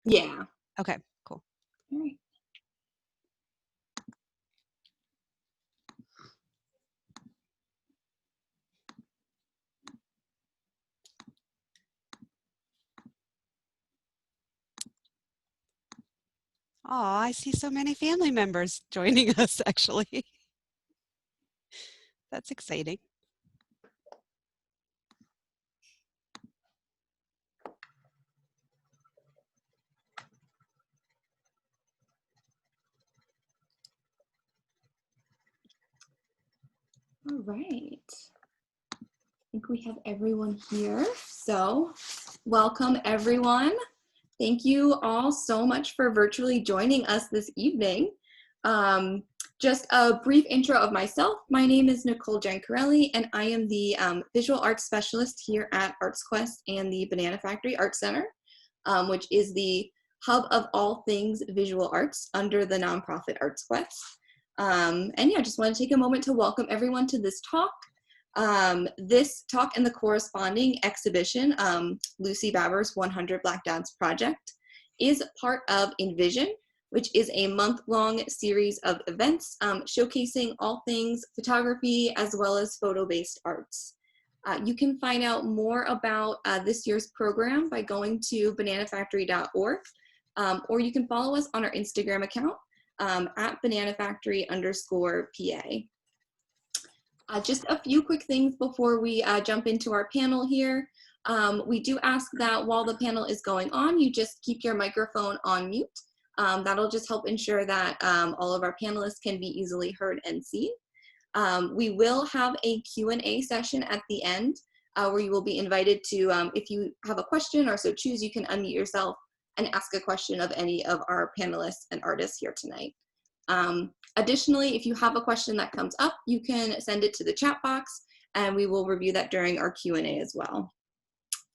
Yeah. Okay, cool. All right. Oh, I see so many family members joining us, actually. That's exciting. All right. I think we have everyone here. So welcome, everyone. Thank you all so much for virtually joining us this evening. Just a brief intro of myself. My name is Nicole Giancarelli, and I am the visual arts specialist here at ArtsQuest and the Banana Factory Art Center, which is the hub of all things visual arts under the nonprofit ArtsQuest. And yeah, just want to take a moment to welcome everyone to this talk. This talk and the corresponding exhibition, Lucy Baber's 100 Black Dads Project, is part of InVision, which is a month-long series of events showcasing all things photography as well as photo-based arts. You can find out more about this year's program by going to bananafactory.org, or you can follow us on our Instagram account at bananafactory_PA. Just a few quick things before we jump into our panel here. We do ask that while the panel is going on, you just keep your microphone on mute. That'll just help ensure that all of our panelists can be easily heard and seen. We will have a Q&A session at the end where you will be invited to, if you have a question or so choose, you can unmute yourself and ask a question of any of our panelists and artists here tonight. Additionally, if you have a question that comes up, you can send it to the chat box and we will review that during our Q&A as well.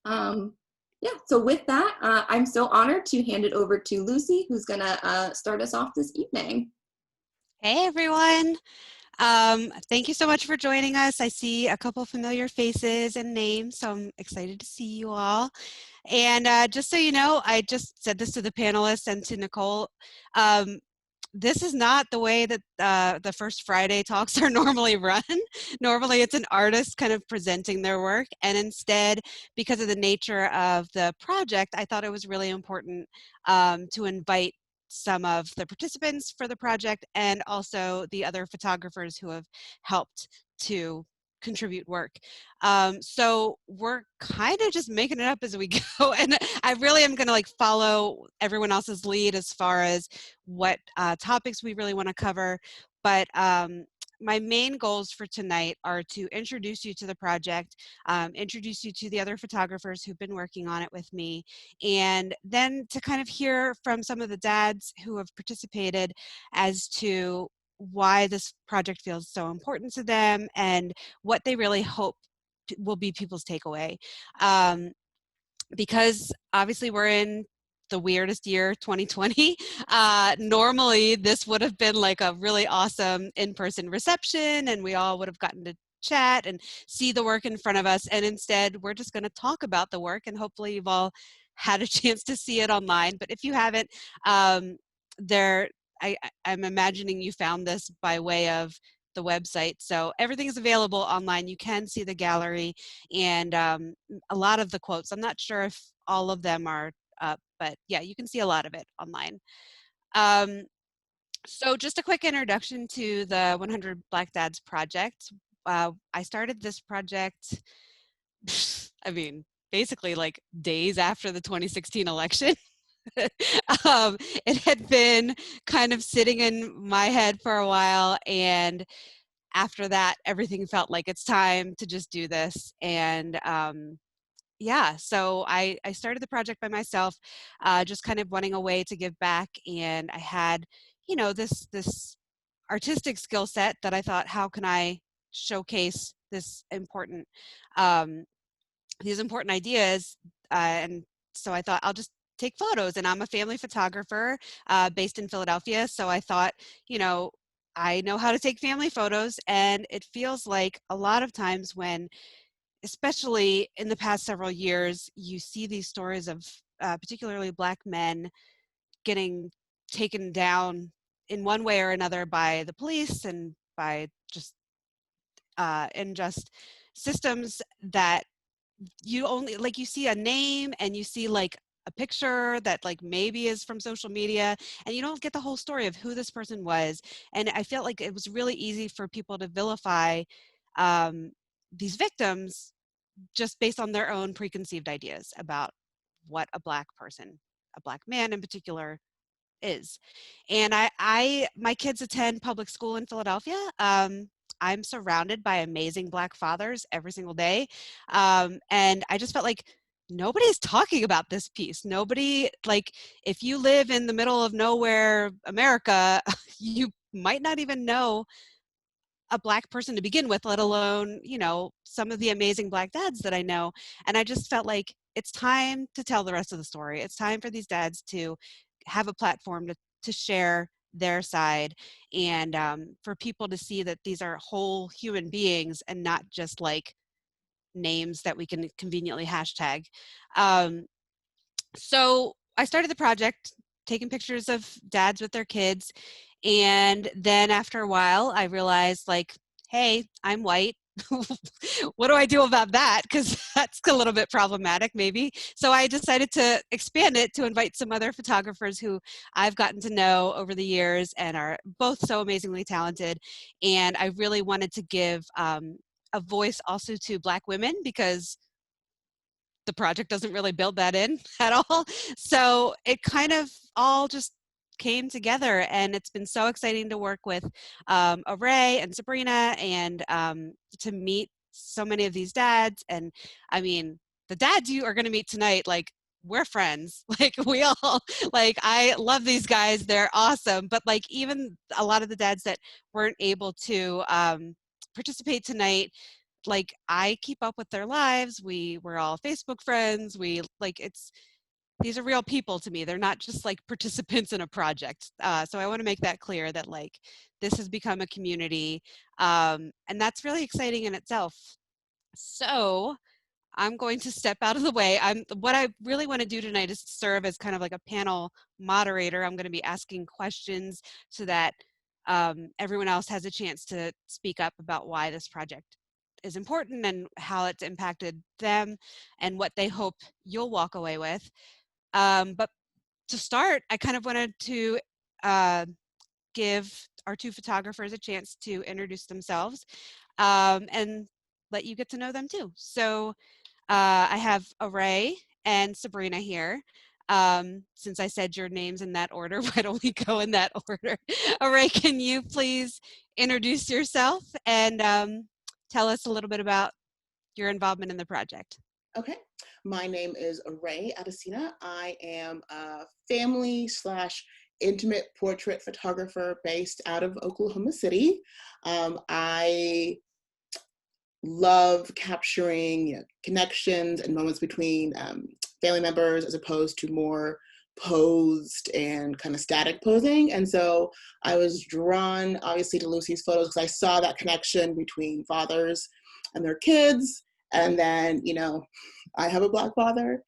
Yeah, so with that, I'm so honored to hand it over to Lucy, who's gonna start us off this evening. Hey, everyone. Thank you so much for joining us. I see a couple familiar faces and names, so I'm excited to see you all. And just so you know, I just said this to the panelists and to Nicole. This is not the way that the First Friday talks are normally run. Normally it's an artist kind of presenting their work, and instead, because of the nature of the project, I thought it was really important to invite some of the participants for the project and also the other photographers who have helped to contribute work. So we're kind of just making it up as we go, and I really am going to like follow everyone else's lead as far as what topics we really want to cover. But my main goals for tonight are to introduce you to the project, introduce you to the other photographers who've been working on it with me, and then to kind of hear from some of the dads who have participated as to why this project feels so important to them and what they really hope will be people's takeaway. Because obviously we're in the weirdest year, 2020. Normally this would have been like a really awesome in-person reception and we all would have gotten to chat and see the work in front of us, and instead we're just going to talk about the work, and hopefully you've all had a chance to see it online. But if you haven't, I'm imagining you found this by way of the website. So everything is available online. You can see the gallery and a lot of the quotes. I'm not sure if all of them are up, but yeah, you can see a lot of it online. So just a quick introduction to the 100 Black Dads project. I started this project, I mean, basically like days after the 2016 election. It had been kind of sitting in my head for a while, and after that, everything felt like it's time to just do this. And yeah, so I started the project by myself, just kind of wanting a way to give back. And I had, you know, this artistic skill set that I thought, how can I showcase these important ideas? And so I thought I'll just take photos, and I'm a family photographer based in Philadelphia. So I thought, you know, I know how to take family photos, and it feels like a lot of times when, especially in the past several years, you see these stories of particularly Black men, getting taken down in one way or another by the police and by just unjust systems that you only, like, you see a name and you see like a picture that like maybe is from social media, and you don't get the whole story of who this person was. And I felt like it was really easy for people to vilify um, these victims just based on their own preconceived ideas about what a Black person, a Black man in particular, is. And my kids attend public school in Philadelphia. I'm surrounded by amazing Black fathers every single day. And I just felt like nobody's talking about this piece. Nobody, like, if you live in the middle of nowhere, America, you might not even know a Black person to begin with, let alone, you know, some of the amazing Black dads that I know. And I just felt like it's time to tell the rest of the story. It's time for these dads to have a platform to share their side, and for people to see that these are whole human beings and not just like names that we can conveniently hashtag. Um, so I started the project taking pictures of dads with their kids. And then after a while, I realized, like, hey, I'm white. What do I do about that? Because that's a little bit problematic, maybe. So I decided to expand it to invite some other photographers who I've gotten to know over the years and are both so amazingly talented. And I really wanted to give a voice also to Black women, because the project doesn't really build that in at all. So it kind of all just came together, and it's been so exciting to work with Ray and Sabrina, and to meet so many of these dads. And I mean, the dads you are going to meet tonight, like, we're friends. Like, we all, like, I love these guys. They're awesome. But like, even a lot of the dads that weren't able to participate tonight, like, I keep up with their lives. We're all Facebook friends. We, like, it's, these are real people to me. They're not just like participants in a project. So I want to make that clear, that like this has become a community, and that's really exciting in itself. So I'm going to step out of the way. What I really want to do tonight is serve as kind of like a panel moderator. I'm going to be asking questions so that everyone else has a chance to speak up about why this project is important and how it's impacted them and what they hope you'll walk away with. But to start, I kind of wanted to give our two photographers a chance to introduce themselves, and let you get to know them too. So I have Ray and Sabrina here. Since I said your names in that order, why don't we go in that order? Ray, can you please introduce yourself and tell us a little bit about your involvement in the project? Okay, my name is Ray Adesina. I am a family / intimate portrait photographer based out of Oklahoma City. I love capturing connections and moments between family members, as opposed to more posed and kind of static posing. And so I was drawn, obviously, to Lucy's photos because I saw that connection between fathers and their kids. And then, you know, I have a Black father,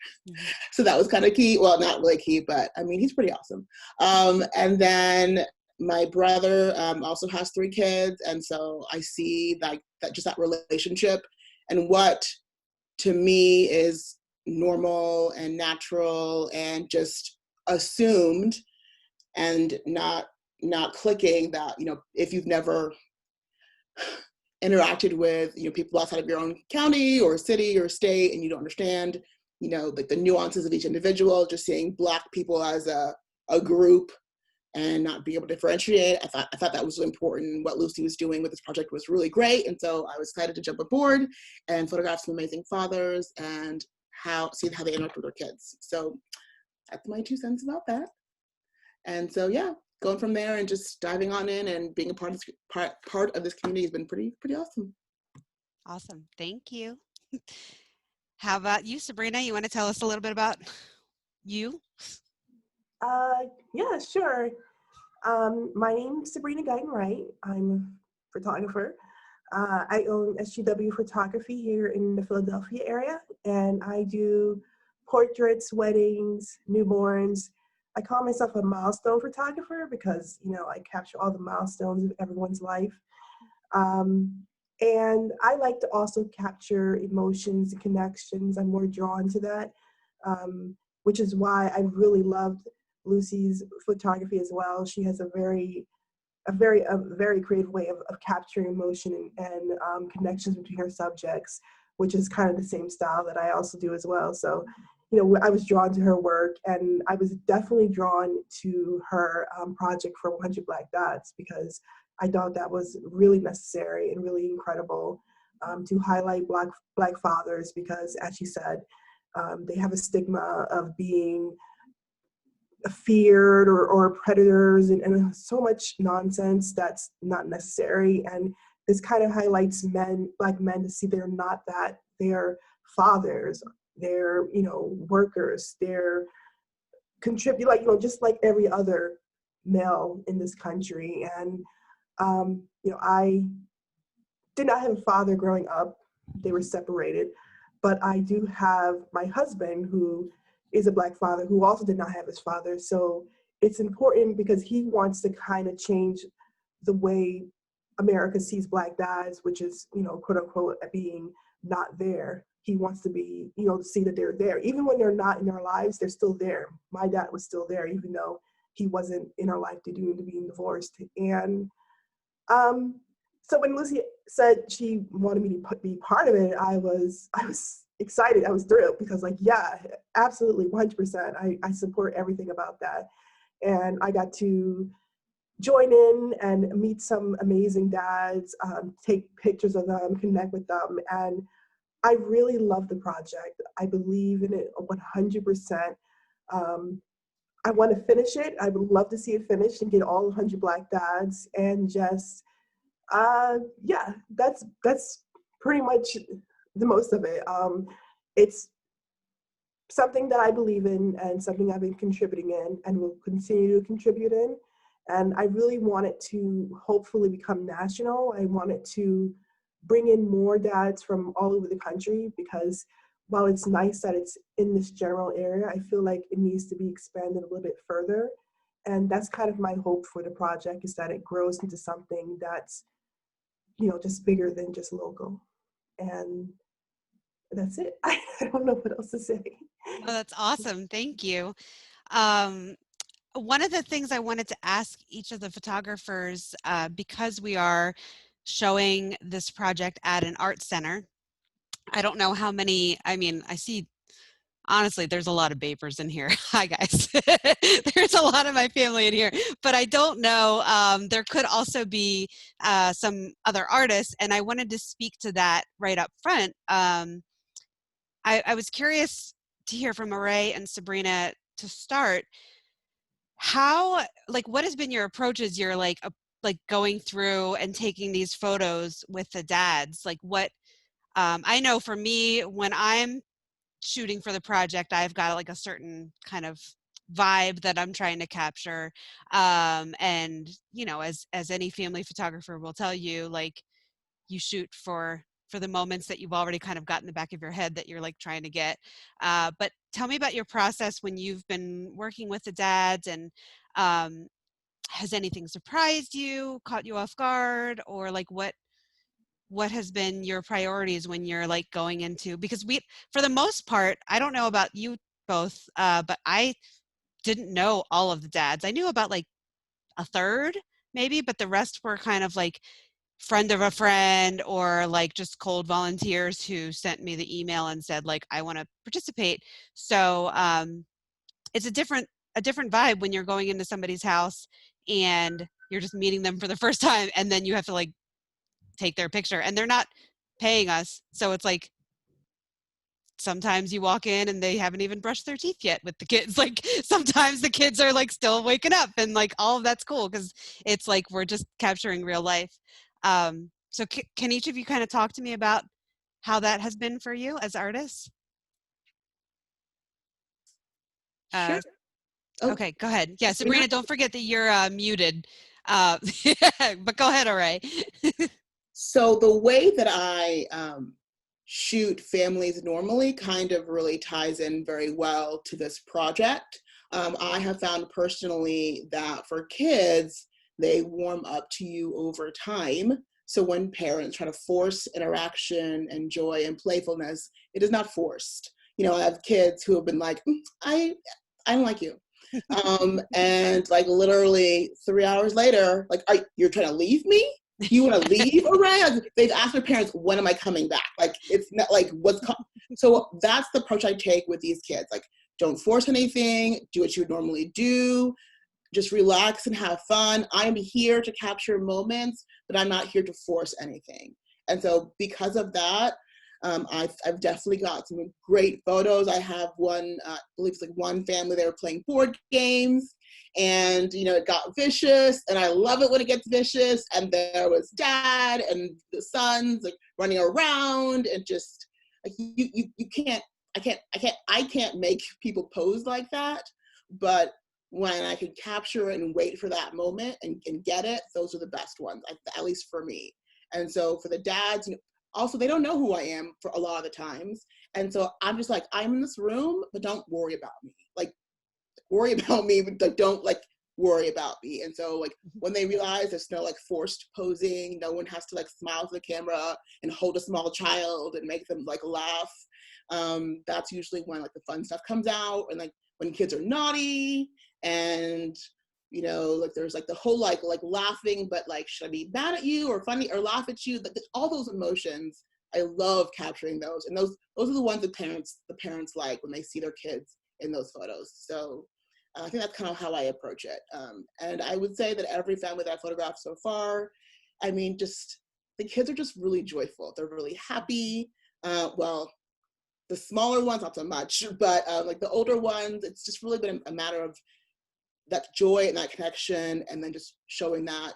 so that was kind of key. Well, not really key, but I mean, he's pretty awesome. And then my brother also has 3 kids, and so I see like that, just that relationship, and what to me is normal and natural and just assumed, and not clicking that, you know, if you've never interacted with, you know, people outside of your own county or city or state, and you don't understand, you know, like the nuances of each individual, just seeing Black people as a group and not be able to differentiate. I thought that was really important. What Lucy was doing with this project was really great, and so I was excited to jump aboard and photograph some amazing fathers and see how they interact with their kids. So that's my 2 cents about that. And so yeah, going from there and just diving on in and being a part of this community has been pretty awesome. Awesome, thank you. How about you, Sabrina? You want to tell us a little bit about you? Yeah, sure. My name is Sabrina Guyton Wright. I'm a photographer. I own SGW Photography here in the Philadelphia area, and I do portraits, weddings, newborns. I call myself a milestone photographer because, you know, I capture all the milestones of everyone's life. And I like to also capture emotions and connections. I'm more drawn to that, which is why I really loved Lucy's photography as well. She has a very creative way of capturing emotion and connections between her subjects, which is kind of the same style that I also do as well. So, you know, I was drawn to her work, and I was definitely drawn to her project for 100 Black Dots because I thought that was really necessary and really incredible to highlight Black fathers because, as she said, they have a stigma of being feared or predators and so much nonsense that's not necessary. And this kind of highlights men, Black men, to see they're not that. They're fathers, they're, you know, workers, they're contribute, like, you know, just like every other male in this country. And you know, I did not have a father growing up. They were separated, but I do have my husband who is a Black father who also did not have his father. So it's important because he wants to kind of change the way America sees Black dads, which is, you know, quote unquote, being not there. He wants to be, you know, to see that they're there. Even when they're not in our lives, they're still there. My dad was still there, even though he wasn't in our life due to being divorced. And so when Lucy said she wanted me to be part of it, I was excited. I was thrilled because, like, yeah, absolutely, 100%. I support everything about that. And I got to join in and meet some amazing dads, take pictures of them, connect with them. And I really love the project. I believe in it 100%. I want to finish it. I would love to see it finished and get all 100 Black dads and just, yeah, that's pretty much the most of it. It's something that I believe in and something I've been contributing in and will continue to contribute in. And I really want it to hopefully become national. I want it to bring in more dads from all over the country because while it's nice that it's in this general area, I feel like it needs to be expanded a little bit further. And that's kind of my hope for the project, is that it grows into something that's, you know, just bigger than just local. And that's it. I don't know what else to say. Oh, that's awesome. Thank you. One of the things I wanted to ask each of the photographers, because we are showing this project at an art center, I don't know how many, I mean, I see, honestly, there's a lot of Bapers in here. Hi, guys. There's a lot of my family in here, but I don't know. There could also be some other artists, and I wanted to speak to that right up front. I was curious to hear from Ray and Sabrina to start. How, like, what has been your approach as you're like going through and taking these photos with the dads? Like, what, I know for me, when I'm shooting for the project, I've got like a certain kind of vibe that I'm trying to capture. And, you know, as any family photographer will tell you, like, you shoot for the moments that you've already kind of got in the back of your head that you're like trying to get. But tell me about your process when you've been working with the dads, and has anything surprised you, caught you off guard, or like what has been your priorities when you're like going into, because we, for the most part, I don't know about you both, but I didn't know all of the dads. I knew about like a third maybe, but the rest were kind of like friend of a friend, or like just cold volunteers who sent me the email and said like, I want to participate. So it's a different vibe when you're going into somebody's house and you're just meeting them for the first time, and then you have to like take their picture, and they're not paying us. So it's like, sometimes you walk in and they haven't even brushed their teeth yet with the kids. Like, sometimes the kids are like still waking up, and like all of that's cool because it's like we're just capturing real life. So can each of you kind of talk to me about how that has been for you as artists? Sure. Oh, Okay, go ahead. Yeah, Sabrina? Sabrina, don't forget that you're muted. But go ahead, Ray. So the way that I shoot families normally kind of really ties in very well to this project. I have found personally that for kids, they warm up to you over time. So when parents try to force interaction and joy and playfulness, it is not forced. I have kids who have been like, I don't like you. And like literally 3 hours later, like, you're trying to leave me? You want to leave already? Like, they've asked their parents, when am I coming back? Like, it's not like, so that's the approach I take with these kids. Like, don't force anything, do what you would normally do, just relax and have fun. I'm here to capture moments, but I'm not here to force anything. And so because of that, I've definitely got some great photos. I have one, I believe it's like one family, they were playing board games, and it got vicious, and I love it when it gets vicious. And there was dad and the sons like running around, and just like I can't make people pose like that, but when I can capture it and wait for that moment and get it, those are the best ones, at least for me. And so for the dads, also, they don't know who I am for a lot of the times. And so I'm just like, I'm in this room, but don't worry about me. Like, worry about me, but don't like worry about me. And so like when they realize there's no like forced posing, no one has to like smile to the camera and hold a small child and make them like laugh. That's usually when like the fun stuff comes out, and like when kids are naughty, and like there's like the whole like laughing, but like, should I be mad at you or funny or laugh at you? Like, all those emotions, I love capturing those, and those are the ones the parents like when they see their kids in those photos. So I think that's kind of how I approach it. And I would say that every family that I've photographed so far, I mean, just the kids are just really joyful. They're really happy. Well, the smaller ones, not so much, but like the older ones, it's just really been a matter of that joy and that connection, and then just showing that,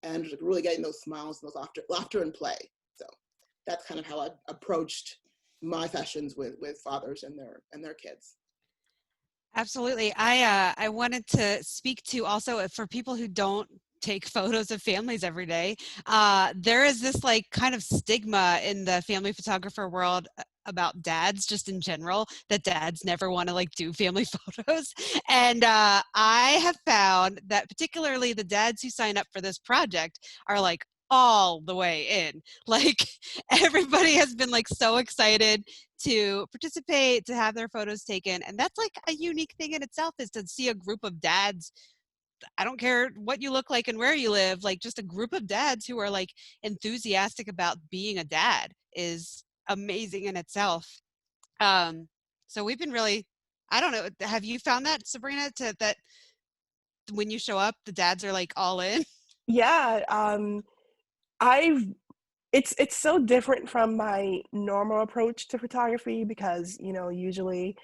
and just really getting those smiles and those laughter and play. So that's kind of how I've approached my sessions with fathers and their kids. Absolutely. I wanted to speak to also, for people who don't take photos of families every day, there is this like kind of stigma in the family photographer world about dads just in general, that dads never want to like do family photos. And I have found that particularly the dads who sign up for this project are like all the way in. Like, everybody has been like so excited to participate, to have their photos taken. And that's like a unique thing in itself, is to see a group of dads. I don't care what you look like and where you live, like just a group of dads who are like enthusiastic about being a dad is amazing in itself. So we've been really, I don't know, have you found that, Sabrina, that when you show up, the dads are like all in? Yeah, it's so different from my normal approach to photography, because usually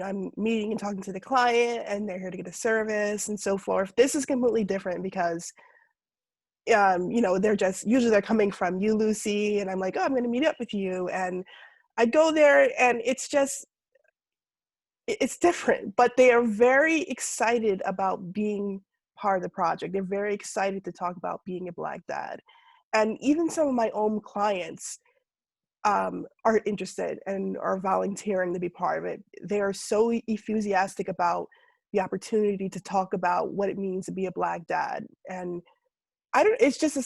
I'm meeting and talking to the client, and they're here to get a service and so forth. This is completely different because they're coming from you, Lucy, and I'm like, oh, I'm going to meet up with you, and I go there, and it's different, but they are very excited about being part of the project. They're very excited to talk about being a Black dad. And even some of my own clients are interested and are volunteering to be part of it. They are so enthusiastic about the opportunity to talk about what it means to be a Black dad. And it's just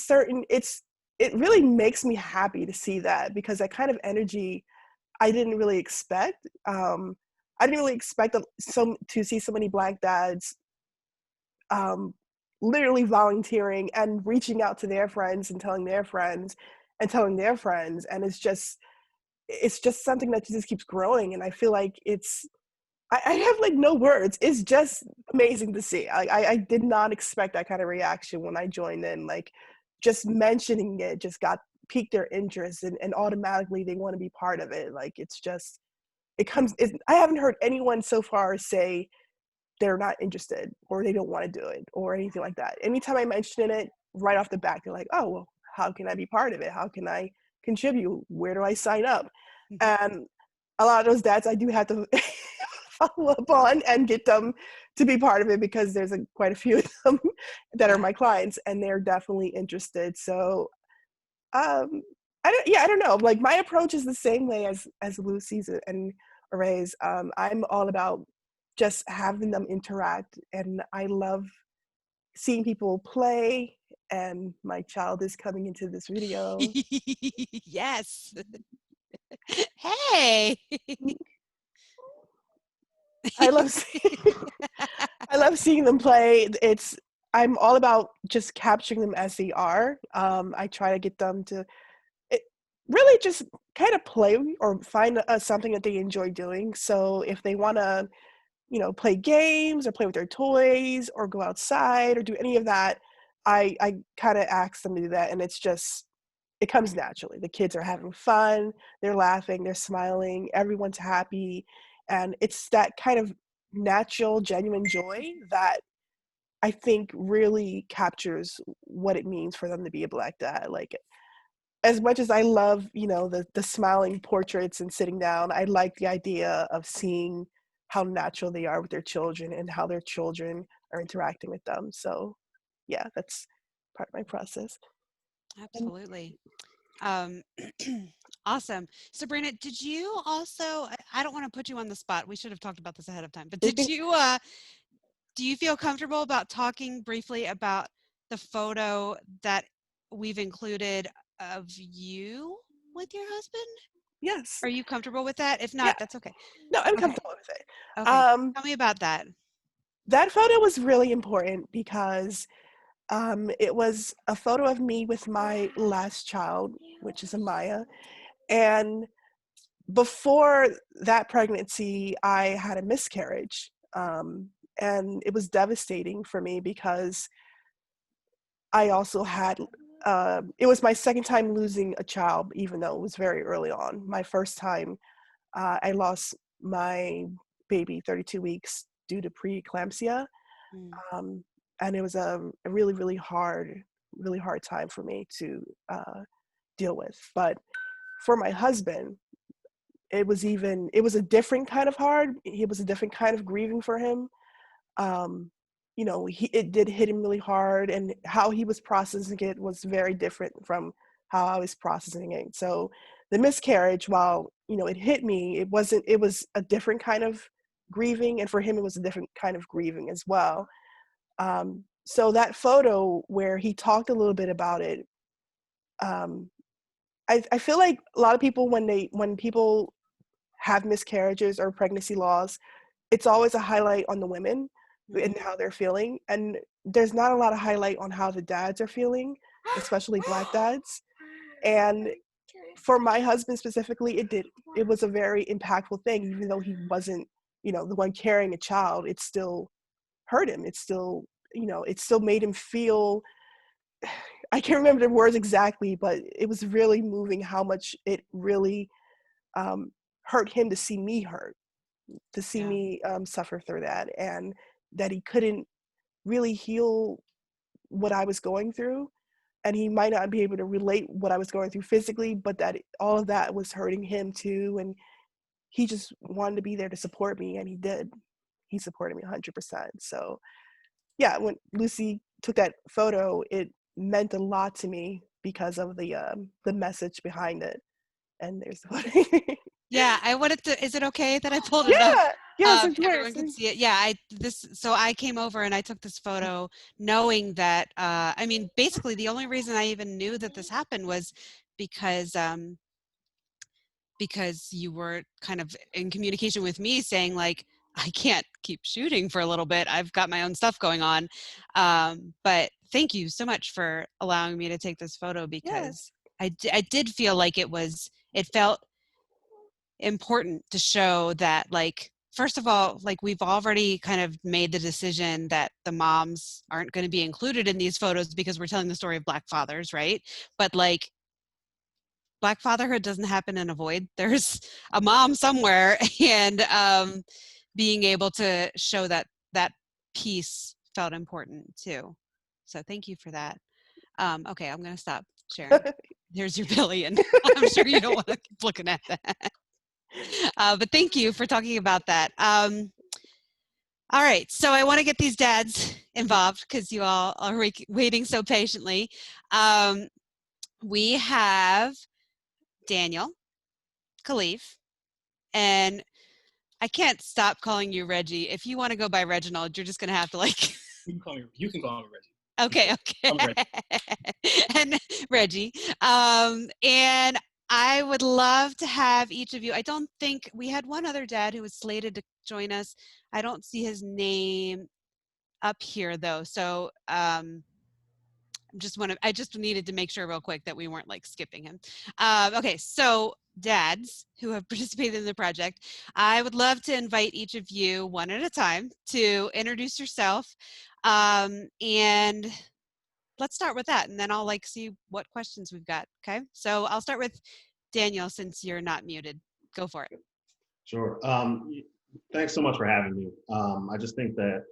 it really makes me happy to see that, because that kind of energy I didn't really expect. I didn't really expect to see so many Black dads literally volunteering and reaching out to their friends and telling their friends and telling their friends. And it's just something that just keeps growing. And I feel like I have like no words. It's just amazing to see. I did not expect that kind of reaction when I joined in. Like, just mentioning it just piqued their interest, and automatically they want to be part of it. Like, I haven't heard anyone so far say they're not interested or they don't want to do it or anything like that. Anytime I mention it, right off the bat, they're like, oh, well, how can I be part of it? How can I contribute? Where do I sign up? And a lot of those dads I do have to follow up on and get them to be part of it, because there's quite a few of them that are my clients, and they're definitely interested. So I don't know. Like, my approach is the same way as Lucy's and Array's. I'm all about just having them interact, and I love seeing people play. And my child is coming into this video. Yes. Hey. I love I love seeing them play. I'm all about just capturing them as they are. I try to get them to really just kind of play or find something that they enjoy doing. So if they want to, play games or play with their toys or go outside or do any of that, I kind of ask them to do that, and it comes naturally. The kids are having fun, they're laughing, they're smiling, everyone's happy, and it's that kind of natural, genuine joy that I think really captures what it means for them to be a Black dad. Like, as much as I love, the smiling portraits and sitting down, I like the idea of seeing how natural they are with their children and how their children are interacting with them. So yeah, that's part of my process. Absolutely. Awesome. Sabrina, did you also, I don't want to put you on the spot. We should have talked about this ahead of time, but do you feel comfortable about talking briefly about the photo that we've included of you with your husband? Yes. Are you comfortable with that? If not, Yeah. that's okay. No, I'm Okay. comfortable with it. Okay. Tell me about that. That photo was really important because it was a photo of me with my last child, which is Amaya. And before that pregnancy, I had a miscarriage. And it was devastating for me because I also had, it was my second time losing a child, even though it was very early on. My first time, I lost my baby 32 weeks due to preeclampsia. And it was a really, really hard time for me to deal with. But for my husband, it was a different kind of hard. It was a different kind of grieving for him. It did hit him really hard, and how he was processing it was very different from how I was processing it. So the miscarriage, while, it hit me, it was a different kind of grieving, and for him, it was a different kind of grieving as well. So that photo where he talked a little bit about it, I feel like a lot of people, when people have miscarriages or pregnancy loss, it's always a highlight on the women and how they're feeling. And there's not a lot of highlight on how the dads are feeling, especially Black dads. And for my husband specifically, it was a very impactful thing. Even though he wasn't, the one carrying a child, it still hurt him. It still made him feel, I can't remember the words exactly, but it was really moving how much it really hurt him to see me hurt, to see me suffer through that, and that he couldn't really heal what I was going through, and he might not be able to relate what I was going through physically, but that all of that was hurting him too, and he just wanted to be there to support me, and he did. He supported me 100%. So yeah, when Lucy took that photo, it meant a lot to me because of the message behind it. And there's the photo. Yeah, I wanted to. Is it okay that I pulled it up? Yes, of Everyone course. can see it. Yeah, so I came over and I took this photo knowing that, I mean, basically the only reason I even knew that this happened was because you were kind of in communication with me saying, like, I can't keep shooting for a little bit. I've got my own stuff going on. But thank you so much for allowing me to take this photo, because I did feel like it felt important to show that, like, first of all, like, we've already kind of made the decision that the moms aren't going to be included in these photos because we're telling the story of Black fathers, right? But, like, Black fatherhood doesn't happen in a void. There's a mom somewhere, and being able to show that piece felt important too. So thank you for that. Okay, I'm going to stop sharing. There's your billion. I'm sure you don't want to keep looking at that. But thank you for talking about that. All right, so I want to get these dads involved because you all are waiting so patiently. We have Daniel, Kalif, and I can't stop calling you Reggie. If you want to go by Reginald, you're just going to have to like. You can call me Reggie. Okay, okay. I'm Reggie. And Reggie. And I would love to have each of you. I don't think we had one other dad who was slated to join us. I don't see his name up here though. So I just needed to make sure real quick that we weren't like skipping him. Okay, so dads who have participated in the project, I would love to invite each of you one at a time to introduce yourself. And let's start with that, and then I'll like see what questions we've got. Okay, so I'll start with Daniel since you're not muted. Go for it. Sure. Thanks so much for having me. I just think that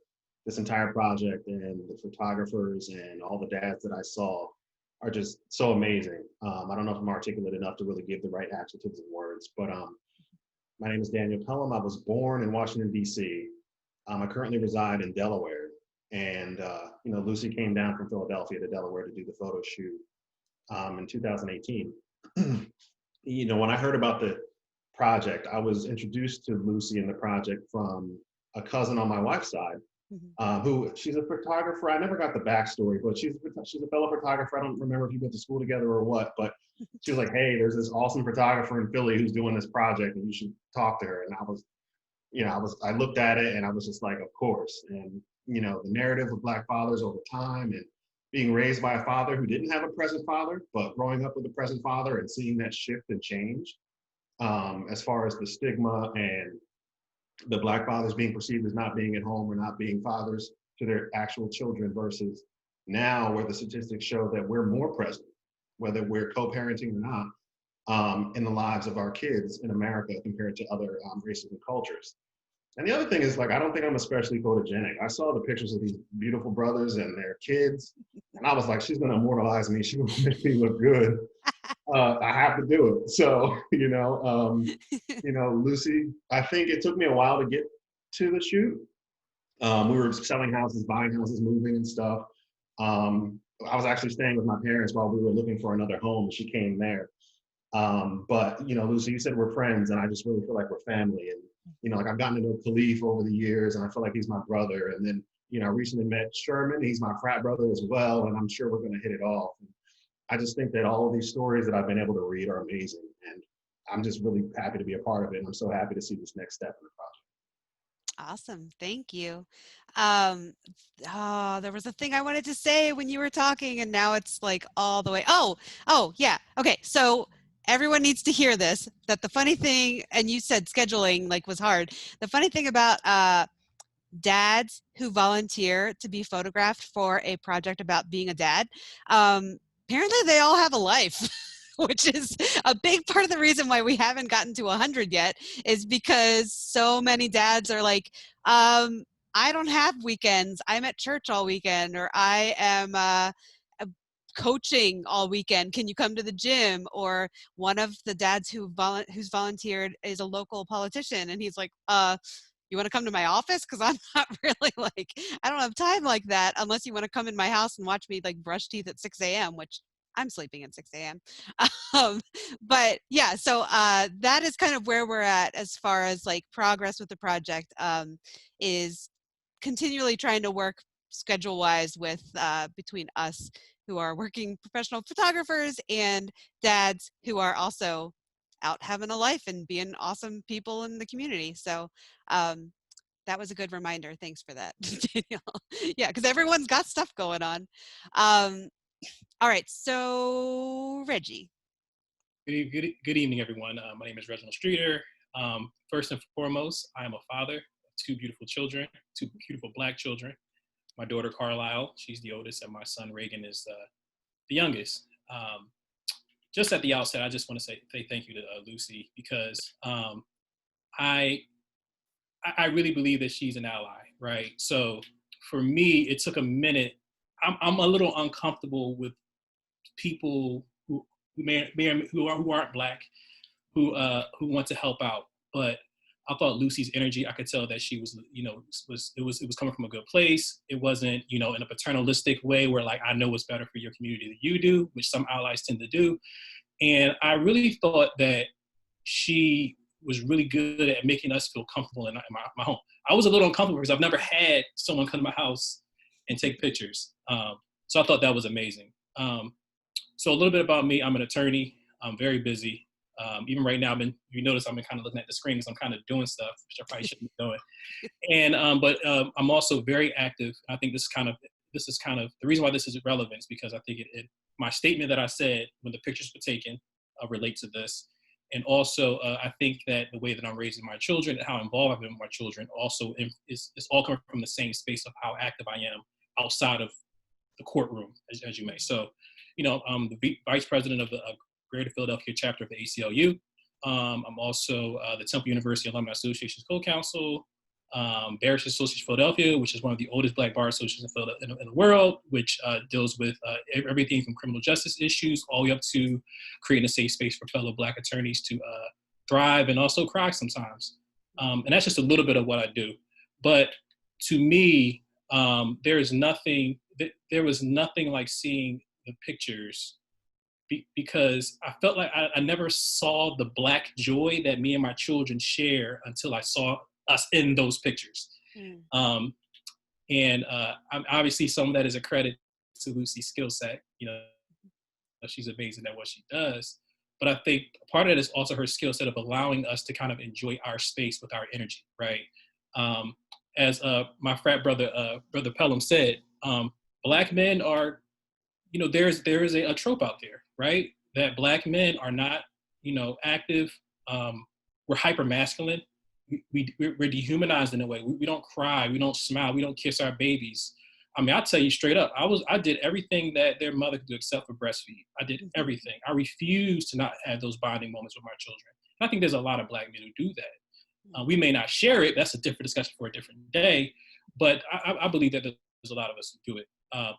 this entire project and the photographers and all the dads that I saw are just so amazing. I don't know if I'm articulate enough to really give the right adjectives and words, but my name is Daniel Pelham. I was born in Washington, D.C. I currently reside in Delaware. And, Lucy came down from Philadelphia to Delaware to do the photo shoot in 2018. When I heard about the project, I was introduced to Lucy and the project from a cousin on my wife's side, who she's a photographer. I never got the backstory, but she's a fellow photographer. I don't remember if you went to school together or what, but she was like, hey, there's this awesome photographer in Philly who's doing this project and you should talk to her. And I looked at it and I was just like, of course. And the narrative of Black fathers over time and being raised by a father who didn't have a present father, but growing up with a present father and seeing that shift and change as far as the stigma and the Black fathers being perceived as not being at home or not being fathers to their actual children versus now where the statistics show that we're more present, whether we're co-parenting or not, in the lives of our kids in America compared to other races and cultures. And the other thing is, I don't think I'm especially photogenic. I saw the pictures of these beautiful brothers and their kids, and I was like, she's going to immortalize me. She's going to make me look good. I have to do it. So, Lucy, I think it took me a while to get to the shoot. We were selling houses, buying houses, moving and stuff. I was actually staying with my parents while we were looking for another home, and she came there. But, Lucy, you said we're friends, and I just really feel like we're family. And I've gotten to know Kalif over the years, and I feel like he's my brother. And then, I recently met Sherman. He's my frat brother as well, and I'm sure we're going to hit it off. And I just think that all of these stories that I've been able to read are amazing, and I'm just really happy to be a part of it. And I'm so happy to see this next step in the project. Awesome, thank you. There was a thing I wanted to say when you were talking, and now it's like all the way. Oh, yeah. Okay, so everyone needs to hear this, that the funny thing, and you said scheduling was hard. The funny thing about dads who volunteer to be photographed for a project about being a dad, apparently they all have a life, which is a big part of the reason why we haven't gotten to 100 yet, is because so many dads are like, I don't have weekends. I'm at church all weekend, or I am coaching all weekend. Can you come to the gym? Or one of the dads who's volunteered is a local politician, and he's like, you want to come to my office? Because I'm not really I don't have time like that unless you want to come in my house and watch me brush teeth at 6 a.m., which I'm sleeping at 6 a.m. But yeah, so that is kind of where we're at as far as progress with the project, is continually trying to work schedule-wise with between us who are working professional photographers and dads who are also out having a life and being awesome people in the community. So that was a good reminder. Thanks for that, Daniel. Yeah, because everyone's got stuff going on. All right, so Reggie. Good evening, everyone. My name is Reginald Streeter. First and foremost, I am a father of two beautiful children, two beautiful Black children. My daughter, Carlisle, she's the oldest, and my son, Reagan, is the youngest. Just at the outset, I just want to say thank you to Lucy, because I really believe that she's an ally, right? So for me, it took a minute. I'm a little uncomfortable with people who aren't Black, who want to help out. But I thought Lucy's energy, I could tell that she was, it was coming from a good place. It wasn't, in a paternalistic way where I know what's better for your community than you do, which some allies tend to do. And I really thought that she was really good at making us feel comfortable in my home. I was a little uncomfortable because I've never had someone come to my house and take pictures. So I thought that was amazing. So a little bit about me. I'm an attorney. I'm very busy. Even right now, you notice I've been kind of looking at the screen because I'm kind of doing stuff, which I probably shouldn't be doing. And but I'm also very active. I think this is kind of the reason why this is relevant is because I think my statement that I said when the pictures were taken relate to this. And also, I think that the way that I'm raising my children and how involved I've been with my children also is all coming from the same space of how active I am outside of the courtroom, as you may. So, I'm the vice president of the Greater Philadelphia chapter of the ACLU. I'm also the Temple University Alumni Association's co-counsel, Barristers Association of Philadelphia, which is one of the oldest Black bar associations in the world, which deals with everything from criminal justice issues all the way up to creating a safe space for fellow Black attorneys to thrive and also cry sometimes. And that's just a little bit of what I do. But to me, there was nothing like seeing the pictures because I felt like I never saw the Black joy that me and my children share until I saw us in those pictures. And I'm obviously some of that is a credit to Lucy's skill set. She's amazing at what she does. But I think part of it is also her skill set of allowing us to kind of enjoy our space with our energy, right? As my frat brother, Brother Pelham said, Black men are, there is a trope out there, right? That Black men are not, active. We're hyper masculine. We're dehumanized in a way. We don't cry. We don't smile. We don't kiss our babies. I mean, I'll tell you straight up, I did everything that their mother could do except for breastfeed. I did everything. I refused to not have those bonding moments with my children. And I think there's a lot of Black men who do that. We may not share it. That's a different discussion for a different day. But I believe that there's a lot of us who do it.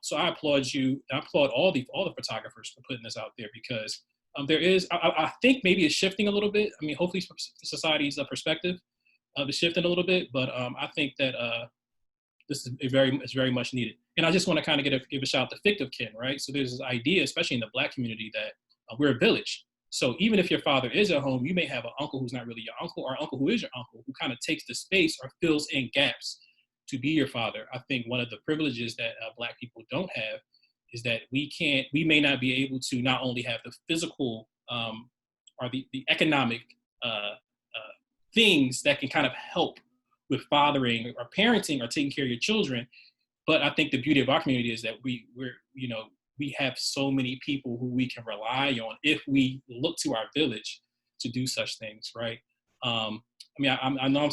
So I applaud you. I applaud all the photographers for putting this out there because there is, I think maybe it's shifting a little bit. I mean, hopefully society's perspective is shifting a little bit, but I think that this is very much needed. And I just want to kind of give a shout out to fictive kin, right? So there's this idea, especially in the Black community, that we're a village. So even if your father is at home, you may have an uncle who's not really your uncle or an uncle who is your uncle who kind of takes the space or fills in gaps to be your father. I think one of the privileges that Black people don't have is that we may not be able to not only have the physical or the economic things that can kind of help with fathering or parenting or taking care of your children. But I think the beauty of our community is that we have so many people who we can rely on if we look to our village to do such things, right? I mean, I know I'm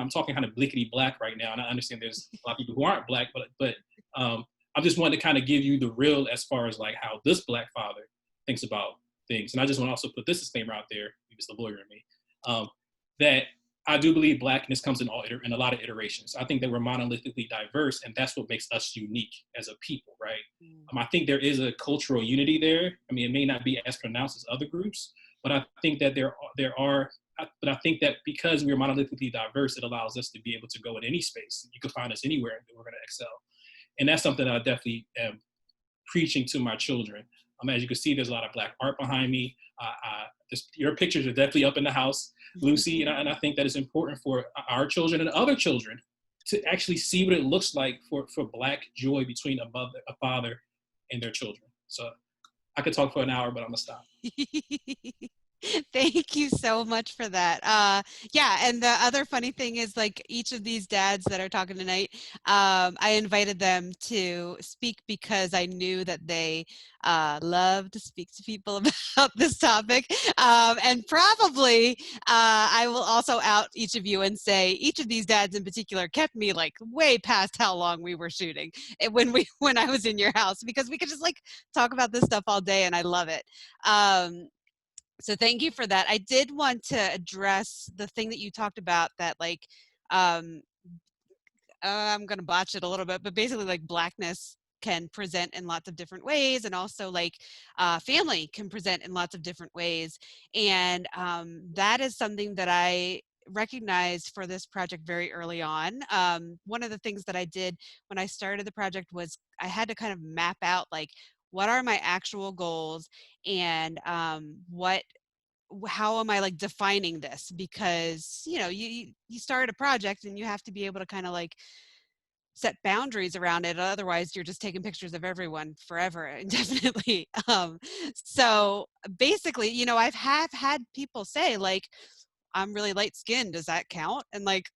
talking kind of blickety black right now, and I understand there's a lot of people who aren't Black, but I just wanted to kind of give you the real as far as like how this Black father thinks about things. And I just want to also put this disclaimer out there, it's the lawyer in me, that I do believe Blackness comes in a lot of iterations. I think that we're monolithically diverse, and that's what makes us unique as a people, right? I think there is a cultural unity there. I mean, it may not be as pronounced as other groups, but I think that but I think that because we're monolithically diverse, it allows us to be able to go in any space. You can find us anywhere, and we're going to excel. And that's something that I definitely am preaching to my children. As you can see, there's a lot of Black art behind me. Your pictures are definitely up in the house, Lucy, and I think that it's important for our children and other children to actually see what it looks like for Black joy between a father, and their children. So I could talk for an hour, but I'm gonna stop. Thank you so much for that. Yeah, and the other funny thing is, like, each of these dads that are talking tonight, I invited them to speak because I knew that they love to speak to people about this topic. And probably I will also out each of you and say each of these dads in particular kept me like way past how long we were shooting when I was in your house, because we could just like talk about this stuff all day, and I love it. So thank you for that. I did want to address the thing that you talked about, that like, I'm going to botch it a little bit, but basically like Blackness can present in lots of different ways, and also like family can present in lots of different ways. And that is something that I recognized for this project very early on. One of the things that I did when I started the project was I had to kind of map out like, what are my actual goals, and how am I like defining this? Because, you know, you start a project and you have to be able to kind of like set boundaries around it. Otherwise, you're just taking pictures of everyone forever, indefinitely. So basically, you know, have had people say like, I'm really light skinned. Does that count? And like,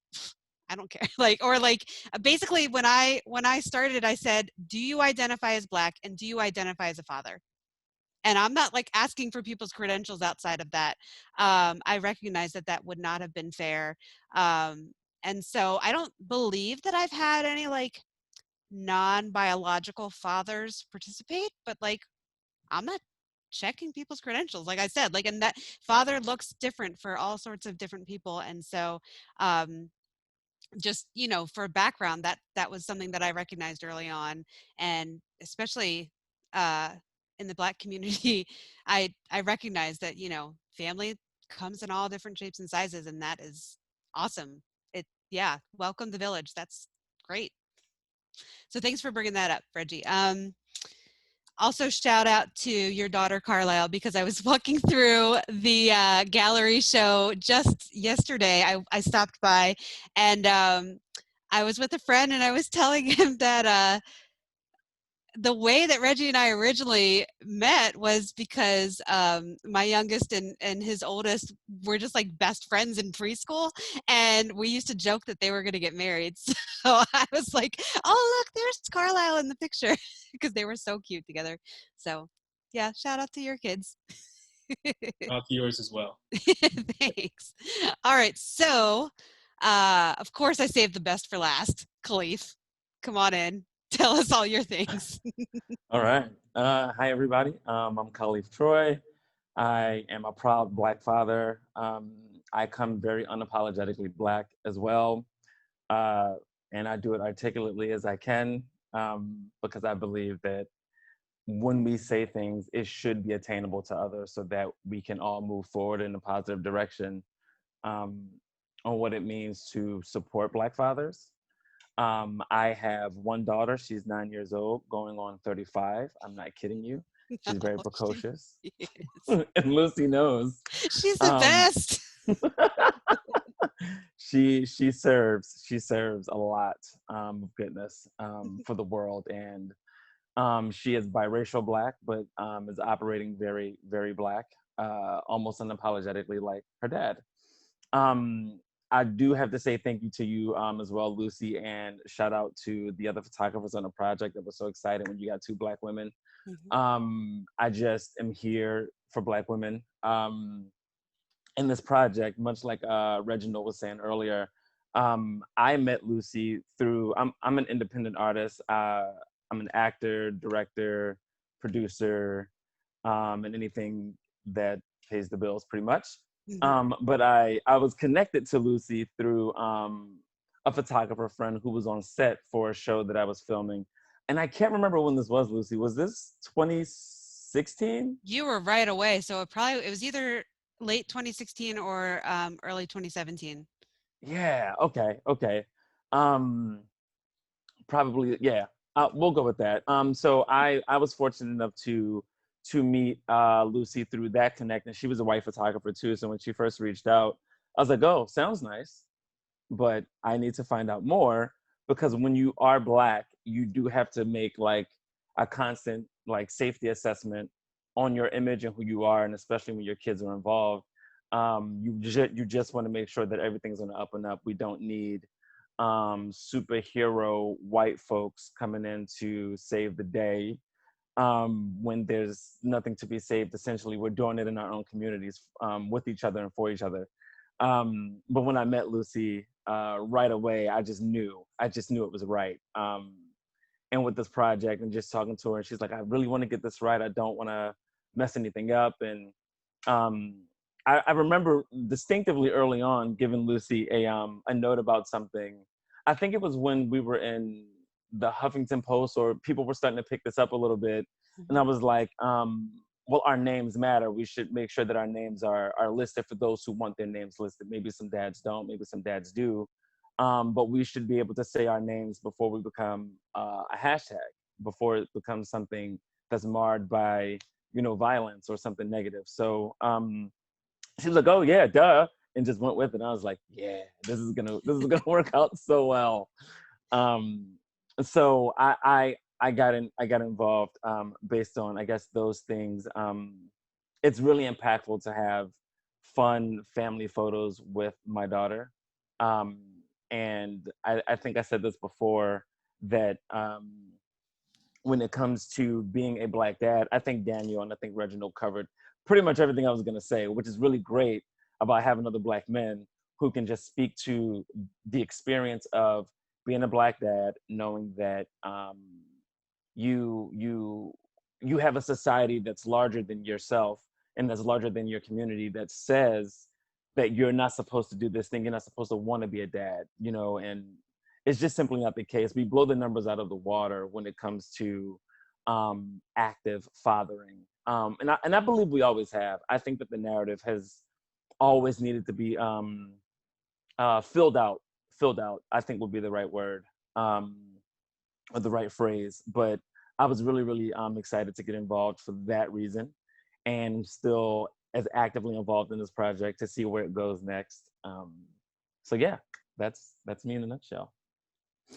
I don't care. Like, or like, basically when I started, I said, do you identify as Black and do you identify as a father? And I'm not like asking for people's credentials outside of that. I recognize that that would not have been fair. And so I don't believe that I've had any like non-biological fathers participate, but like, I'm not checking people's credentials. Like I said, like, and that father looks different for all sorts of different people. And so, just, you know, for background, that was something that I recognized early on, and especially uh, in the Black community, I recognize that, you know, family comes in all different shapes and sizes, and that is awesome. Yeah, welcome the village. That's great. So thanks for bringing that up, Reggie. Also, shout out to your daughter, Carlisle, because I was walking through the gallery show just yesterday. I stopped by, and I was with a friend, and I was telling him that the way that Reggie and I originally met was because my youngest and his oldest were just like best friends in preschool, and we used to joke that they were going to get married. So I was like, "Oh, look, there's Carlisle in the picture," because they were so cute together. So yeah, shout out to your kids. Out to yours as well. Thanks. All right, so of course I saved the best for last. Kalif, come on in. Tell us all your things. All right. Hi, everybody. I'm Kalif Troy. I am a proud Black father. I come very unapologetically Black as well. And I do it articulately as I can, because I believe that when we say things, it should be attainable to others so that we can all move forward in a positive direction, on what it means to support Black fathers. I have one daughter. She's 9 years old, going on 35. I'm not kidding you. She's very Oh, precocious. yes. And Lucy knows. She's the Um, best. she serves a lot of goodness for the world, and she is biracial Black, but is operating very, very Black, almost unapologetically like her dad. Um, I do have to say thank you to you as well, Lucy, and shout out to the other photographers on the project. It was so exciting when you got two Black women. I just am here for Black women. In this project, much like Reginald was saying earlier, I met Lucy through, I'm an independent artist. I'm an actor, director, producer, and anything that pays the bills pretty much. But I was connected to Lucy through a photographer friend who was on set for a show that I was filming. And I can't remember when this was, Lucy. Was this 2016? You were right away. So it was either late 2016 or early 2017. Yeah, okay. Um, Probably, yeah. We'll go with that. So I was fortunate enough to meet Lucy through that connect, and she was a white photographer too. So when she first reached out, I was like, oh, sounds nice, but I need to find out more, because when you are Black, you do have to make like a constant like safety assessment on your image and who you are, and especially when your kids are involved. You just want to make sure that everything's on the up and up. We don't need superhero white folks coming in to save the day, when there's nothing to be saved. Essentially, we're doing it in our own communities, with each other and for each other. But when I met Lucy, right away, I just knew it was right. And with this project and just talking to her, and she's like, I really want to get this right. I don't want to mess anything up. And I remember distinctively early on giving Lucy a note about something. I think it was when we were in the Huffington Post, or people were starting to pick this up a little bit. And I was like, well, our names matter. We should make sure that our names are listed for those who want their names listed. Maybe some dads don't, maybe some dads do. But we should be able to say our names before we become a hashtag, before it becomes something that's marred by, you know, violence or something negative. So she was like, oh yeah, duh, and just went with it. And I was like, yeah, this is gonna work out so well. So I got involved based on, I guess, those things. It's really impactful to have fun family photos with my daughter. And I think I said this before, that when it comes to being a Black dad, I think Daniel and I think Reginald covered pretty much everything I was going to say, which is really great about having other Black men who can just speak to the experience of being a Black dad, knowing that you have a society that's larger than yourself and that's larger than your community, that says that you're not supposed to do this thing, you're not supposed to want to be a dad, you know. And it's just simply not the case. We blow the numbers out of the water when it comes to active fathering. And I believe we always have. I think that the narrative has always needed to be filled out, I think would be the right word, or the right phrase. But I was really, really excited to get involved for that reason, and still as actively involved in this project to see where it goes next. So yeah, that's me in a nutshell.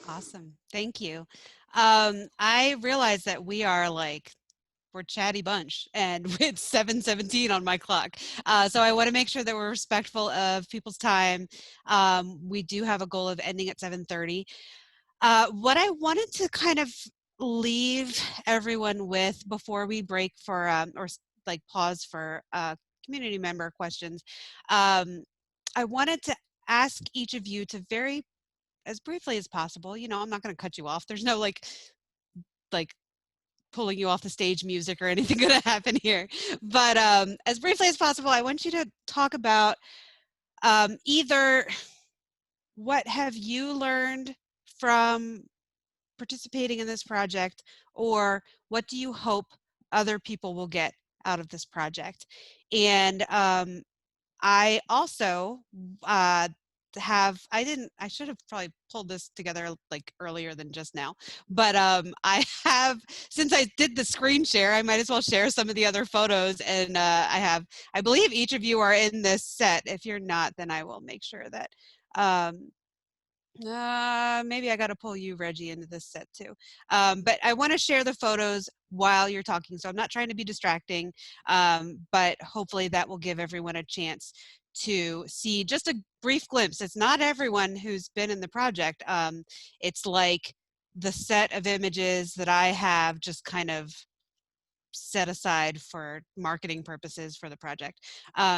Awesome. Thank you. I realize that we're chatty bunch, and it's 7:17 on my clock. So I want to make sure that we're respectful of people's time. We do have a goal of ending at 7:30. What I wanted to kind of leave everyone with before we break for, pause for community member questions, I wanted to ask each of you to as briefly as possible, you know, I'm not going to cut you off. There's no like pulling you off the stage music or anything going to happen here. But as briefly as possible, I want you to talk about either what have you learned from participating in this project, or what do you hope other people will get out of this project. And I also I should have probably pulled this together like earlier than just now, but I have, since I did the screen share, I might as well share some of the other photos. And I believe each of you are in this set. If you're not, then I will make sure that maybe I got to pull you, Reggie, into this set too. But I want to share the photos while you're talking, so I'm not trying to be distracting, but hopefully that will give everyone a chance to see just a brief glimpse. It's not everyone who's been in the project. It's like the set of images that I have just kind of set aside for marketing purposes for the project.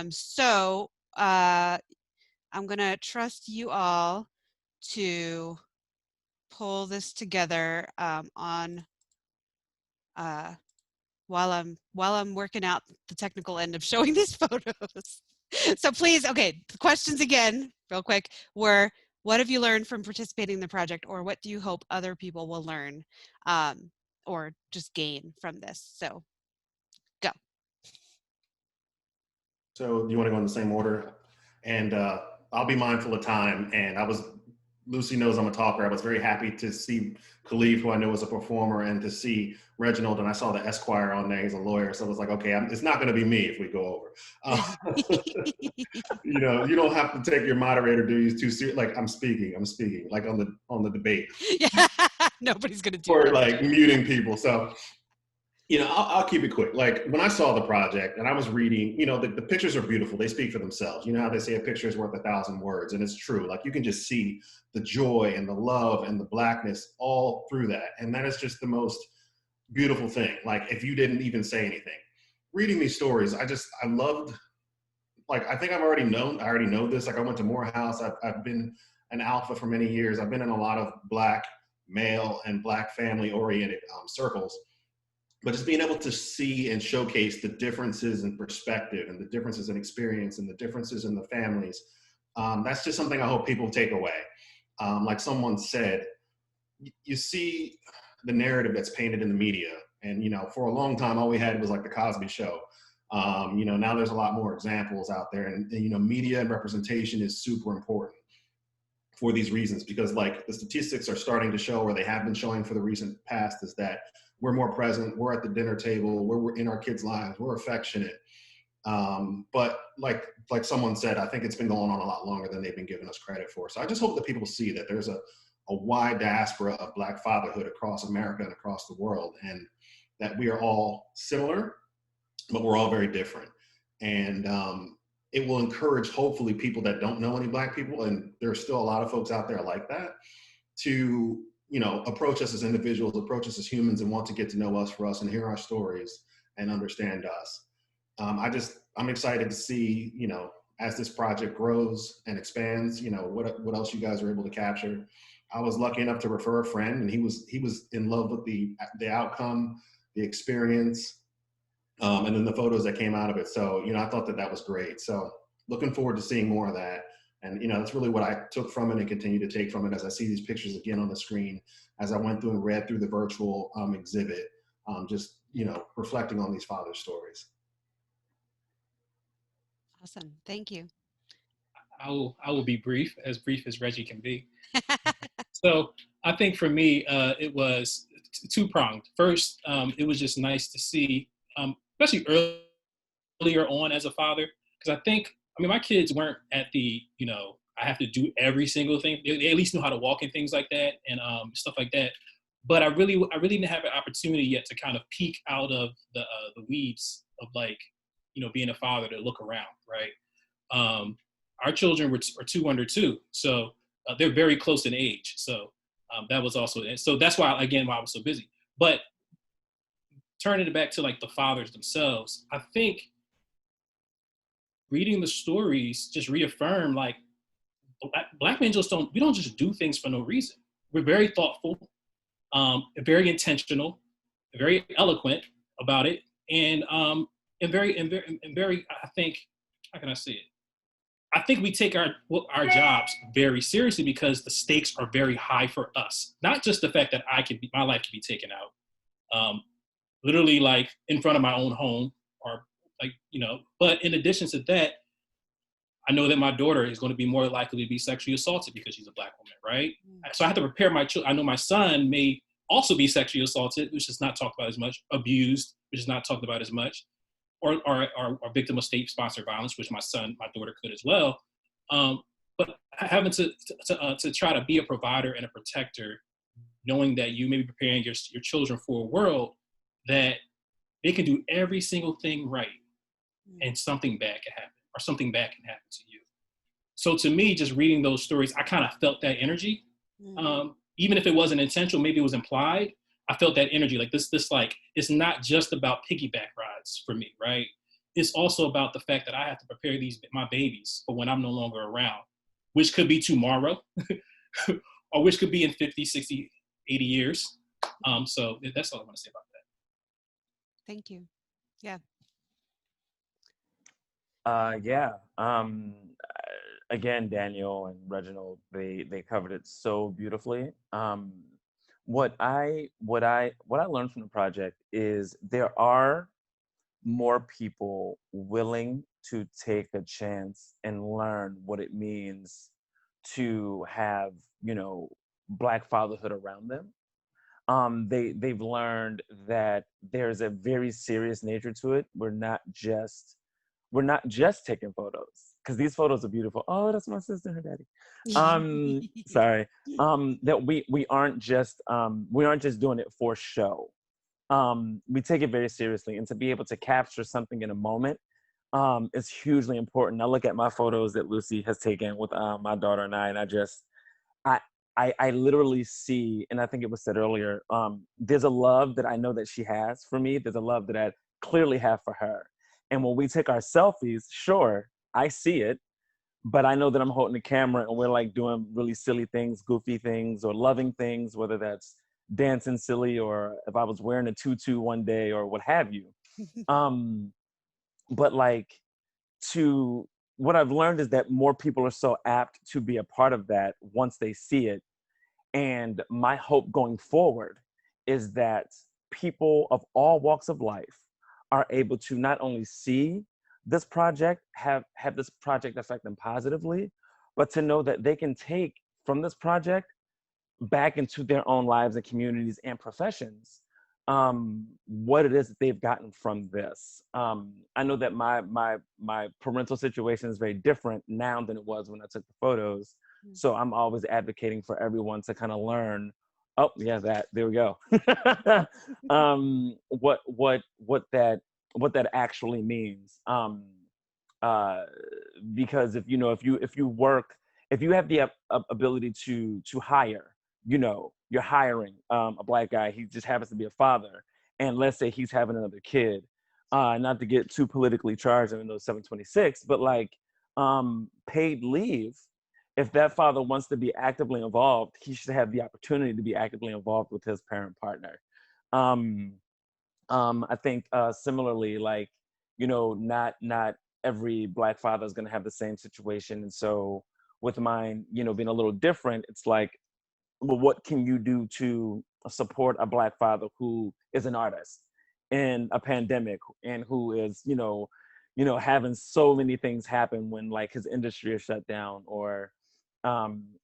So I'm going to trust you all to pull this together on while I'm working out the technical end of showing these photos. So please, okay, the questions again, real quick, were what have you learned from participating in the project, or what do you hope other people will learn or just gain from this? So go. So you want to go in the same order? And I'll be mindful of time. And Lucy knows I'm a talker. I was very happy to see Kalif, who I know is a performer, and to see Reginald, and I saw the Esquire on there. He's a lawyer. So I was like, okay, it's not going to be me if we go over. You know, you don't have to take your moderator duties too serious. Like I'm speaking, like on the debate. Yeah, nobody's going to do or that. like muting people. So, you know, I'll keep it quick. Like when I saw the project and I was reading, you know, the pictures are beautiful. They speak for themselves. You know how they say a picture is worth 1,000 words, and it's true. Like you can just see the joy and the love and the Blackness all through that. And that is just the most beautiful thing. Like if you didn't even say anything, reading these stories, I loved, like, I think I already know this. Like I went to Morehouse. I've been an alpha for many years. I've been in a lot of Black male and Black family oriented circles. But just being able to see and showcase the differences in perspective and the differences in experience and the differences in the families, that's just something I hope people take away. Like someone said, you see the narrative that's painted in the media. And, you know, for a long time, all we had was like the Cosby Show. You know, now there's a lot more examples out there. And you know, media and representation is super important. for these reasons, because like the statistics are starting to show, or they have been showing for the recent past, is that we're more present, we're at the dinner table, we're in our kids' lives, we're affectionate. But like someone said, I think it's been going on a lot longer than they've been giving us credit for. So I just hope that people see that there's a wide diaspora of Black fatherhood across America and across the world, and that we are all similar, but we're all very different. And it will encourage, hopefully, people that don't know any Black people, and there are still a lot of folks out there like that, to, you know, approach us as individuals, approach us as humans, and want to get to know us for us and hear our stories and understand us. I'm excited to see, you know, as this project grows and expands, you know, what else you guys are able to capture. I was lucky enough to refer a friend, and he was in love with the outcome, the experience, and then the photos that came out of it. So, you know, I thought that was great. So looking forward to seeing more of that. And, you know, that's really what I took from it and continue to take from it as I see these pictures again on the screen, as I went through and read through the virtual exhibit, just, you know, reflecting on these father stories. Awesome. Thank you. I will be brief as Reggie can be. So I think for me, it was two-pronged. First, it was just nice to see, especially earlier on as a father, because I mean, my kids weren't at the, you know, I have to do every single thing. They at least knew how to walk and things like that, and stuff like that. But I really didn't have an opportunity yet to kind of peek out of the weeds of, like, you know, being a father, to look around, right? Our children are 2 under 2, so they're very close in age. So that was also, so that's why I was so busy. But turning it back to like the fathers themselves, I think reading the stories just reaffirm, like, Black men we don't just do things for no reason. We're very thoughtful, very intentional, very eloquent about it, and very, I think, how can I say it? I think we take our jobs very seriously, because the stakes are very high for us. Not just the fact that my life can be taken out, literally, like, in front of my own home, or, like, you know, but in addition to that, I know that my daughter is going to be more likely to be sexually assaulted because she's a Black woman, right? So I have to prepare my children. I know my son may also be sexually assaulted, which is not talked about as much, abused, which is not talked about as much, or victim of state-sponsored violence, which my daughter could as well. But having to try to be a provider and a protector, knowing that you may be preparing your children for a world that they can do every single thing right, and something bad can happen, or something bad can happen to you. So to me, just reading those stories, I kind of felt that energy. Even if it wasn't intentional, maybe it was implied. I felt that energy, like this, like, it's not just about piggyback rides for me, right? It's also about the fact that I have to prepare my babies for when I'm no longer around, which could be tomorrow, or which could be in 50, 60, 80 years. So that's all I want to say about that. Thank you. Yeah. Again, Daniel and Reginald, they covered it so beautifully. What I learned from the project is there are more people willing to take a chance and learn what it means to have, you know, Black fatherhood around them. They've learned that there's a very serious nature to it. We're not just taking photos, because these photos are beautiful. Oh, that's my sister and her daddy. Sorry. That we aren't just doing it for show. We take it very seriously, and to be able to capture something in a moment is hugely important. I look at my photos that Lucy has taken with my daughter and I, and I literally see, and I think it was said earlier, there's a love that I know that she has for me. There's a love that I clearly have for her. And when we take our selfies, sure, I see it, but I know that I'm holding the camera and we're like doing really silly things, goofy things, or loving things, whether that's dancing silly or if I was wearing a tutu one day or what have you. But like, what I've learned is that more people are so apt to be a part of that once they see it. And my hope going forward is that people of all walks of life are able to not only see this project, have this project affect them positively, but to know that they can take from this project back into their own lives and communities and professions, what it is that they've gotten from this. I know that my parental situation is very different now than it was when I took the photos. So I'm always advocating for everyone to kind of learn, oh yeah, there we go. What that actually means. Because if you have the ability to hire, you're hiring a Black guy, he just happens to be a father, and let's say he's having another kid, not to get too politically charged in those 726, but like paid leave, if that father wants to be actively involved, he should have the opportunity to be actively involved with his parent partner. I think similarly, like, not every Black father is going to have the same situation. And so with mine, being a little different, it's like, well, what can you do to support a Black father who is an artist in a pandemic and who is, having so many things happen when like his industry is shut down, or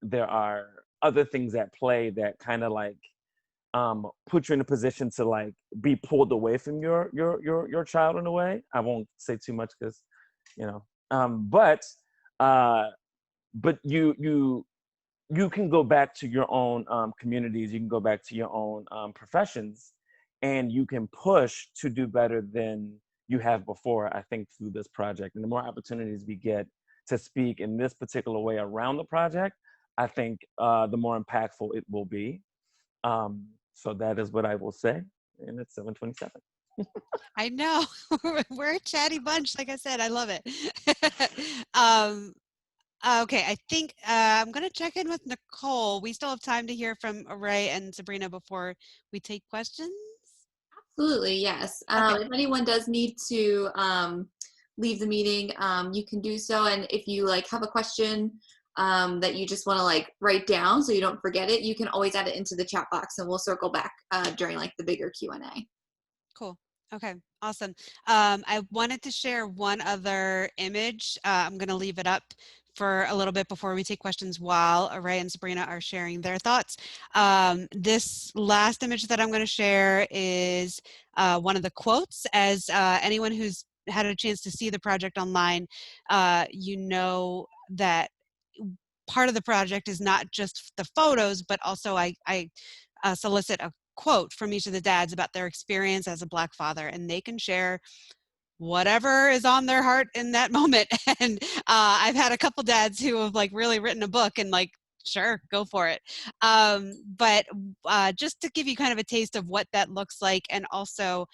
there are other things at play that kind of like put you in a position to like be pulled away from your child in a way. I won't say too much because, but you can go back to your own communities, you can go back to your own professions, and you can push to do better than you have before, I think, through this project. And the more opportunities we get to speak in this particular way around the project, I think the more impactful it will be. So that is what I will say, and it's 7:27. I know. We're a chatty bunch, like I said. I love it. Okay, I think I'm going to check in with Nicole. We still have time to hear from Ray and Sabrina before we take questions. Absolutely, yes. Okay. If anyone does need to leave the meeting, you can do so. And if you like have a question that you just want to like write down so you don't forget it, you can always add it into the chat box, and we'll circle back during like the bigger Q&A. Cool. Okay, awesome. I wanted to share one other image. I'm going to leave it up for a little bit before we take questions while Ray and Sabrina are sharing their thoughts. This last image that I'm going to share is one of the quotes. As anyone who's had a chance to see the project online, you know that part of the project is not just the photos, but also I solicit a quote from each of the dads about their experience as a Black father, and they can share whatever is on their heart in that moment. And I've had a couple dads who have like really written a book and like, sure, go for it. But just to give you kind of a taste of what that looks like, and also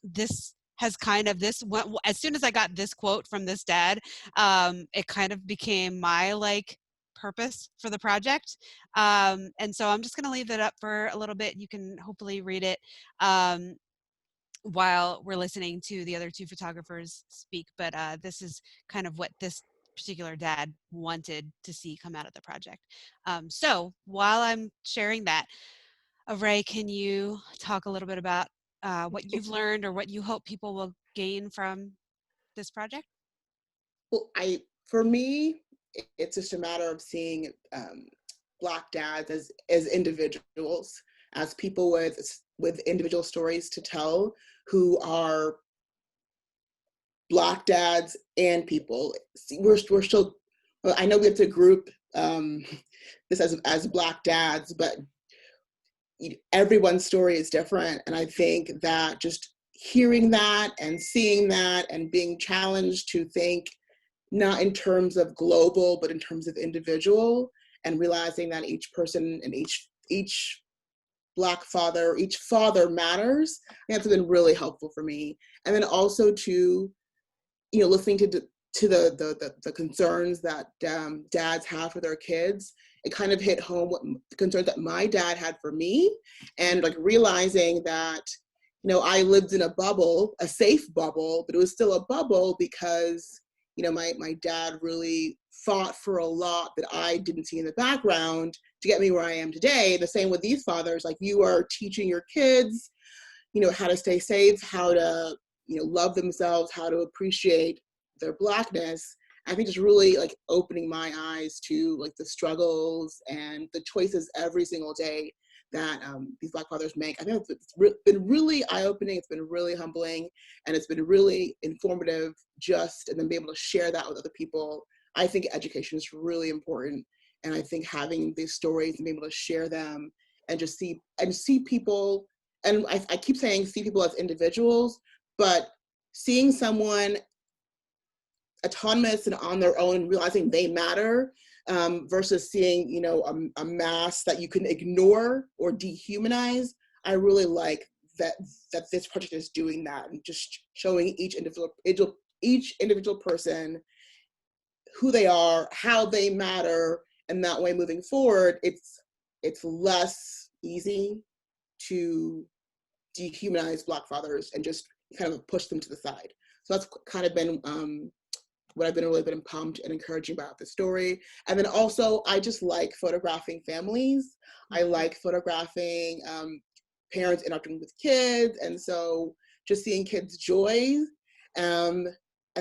this has kind of as soon as I got this quote from this dad, it kind of became my like purpose for the project. And so I'm just going to leave it up for a little bit. You can hopefully read it while we're listening to the other two photographers speak. But this is kind of what this particular dad wanted to see come out of the project. So while I'm sharing that, Ray, can you talk a little bit about what you've learned or what you hope people will gain from this project? Well, for me, it's just a matter of seeing Black dads as individuals, as people with individual stories to tell, who are Black dads and people. We're still, well, I know we have to group this as Black dads, but everyone's story is different. And I think that just hearing that and seeing that and being challenged to think not in terms of global, but in terms of individual, and realizing that each person and each Black father, each father matters, I think that's been really helpful for me. And then also to, listening to the concerns that dads have for their kids, it kind of hit home what the concerns that my dad had for me, and like realizing that, I lived in a bubble, a safe bubble, but it was still a bubble because, my dad really fought for a lot that I didn't see in the background to get me where I am today. The same with these fathers, like you are teaching your kids, how to stay safe, how to, love themselves, how to appreciate their Blackness. I think just really like opening my eyes to like the struggles and the choices every single day that these Black fathers make. I think it's been really eye-opening. It's been really humbling, and it's been really informative. And then be able to share that with other people. I think education is really important, and I think having these stories and being able to share them and just see people. And I keep saying see people as individuals, but seeing someone autonomous and on their own and realizing they matter, versus seeing, you know, a mass that you can ignore or dehumanize. I really like that this project is doing that and just showing each individual person who they are, how they matter, and that way moving forward, it's less easy to dehumanize Black fathers and just kind of push them to the side. So that's kind of been what I've really been pumped and encouraging about the story. And then also, I just like photographing families. I like photographing parents interacting with kids. And so just seeing kids' joy and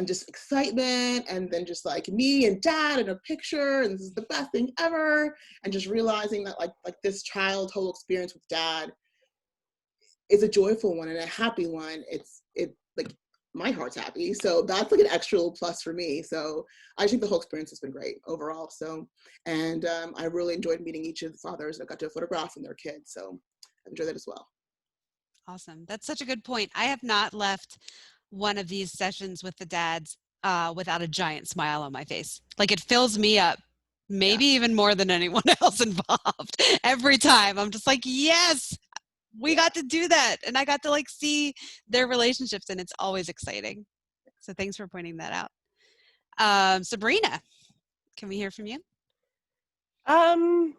just excitement, and then just like me and dad in a picture, and this is the best thing ever. And just realizing that like this child's whole experience with dad is a joyful one and a happy one. It's like, my heart's happy. So that's like an extra plus for me. So I think the whole experience has been great overall. So, and I really enjoyed meeting each of the fathers. I got to photograph and their kids. So I enjoyed that as well. Awesome. That's such a good point. I have not left one of these sessions with the dads without a giant smile on my face. Like, it fills me up, maybe even more than anyone else involved. Every time I'm just like, yes, we got to do that. And I got to like see their relationships, and it's always exciting. So thanks for pointing that out. Sabrina, can we hear from you? I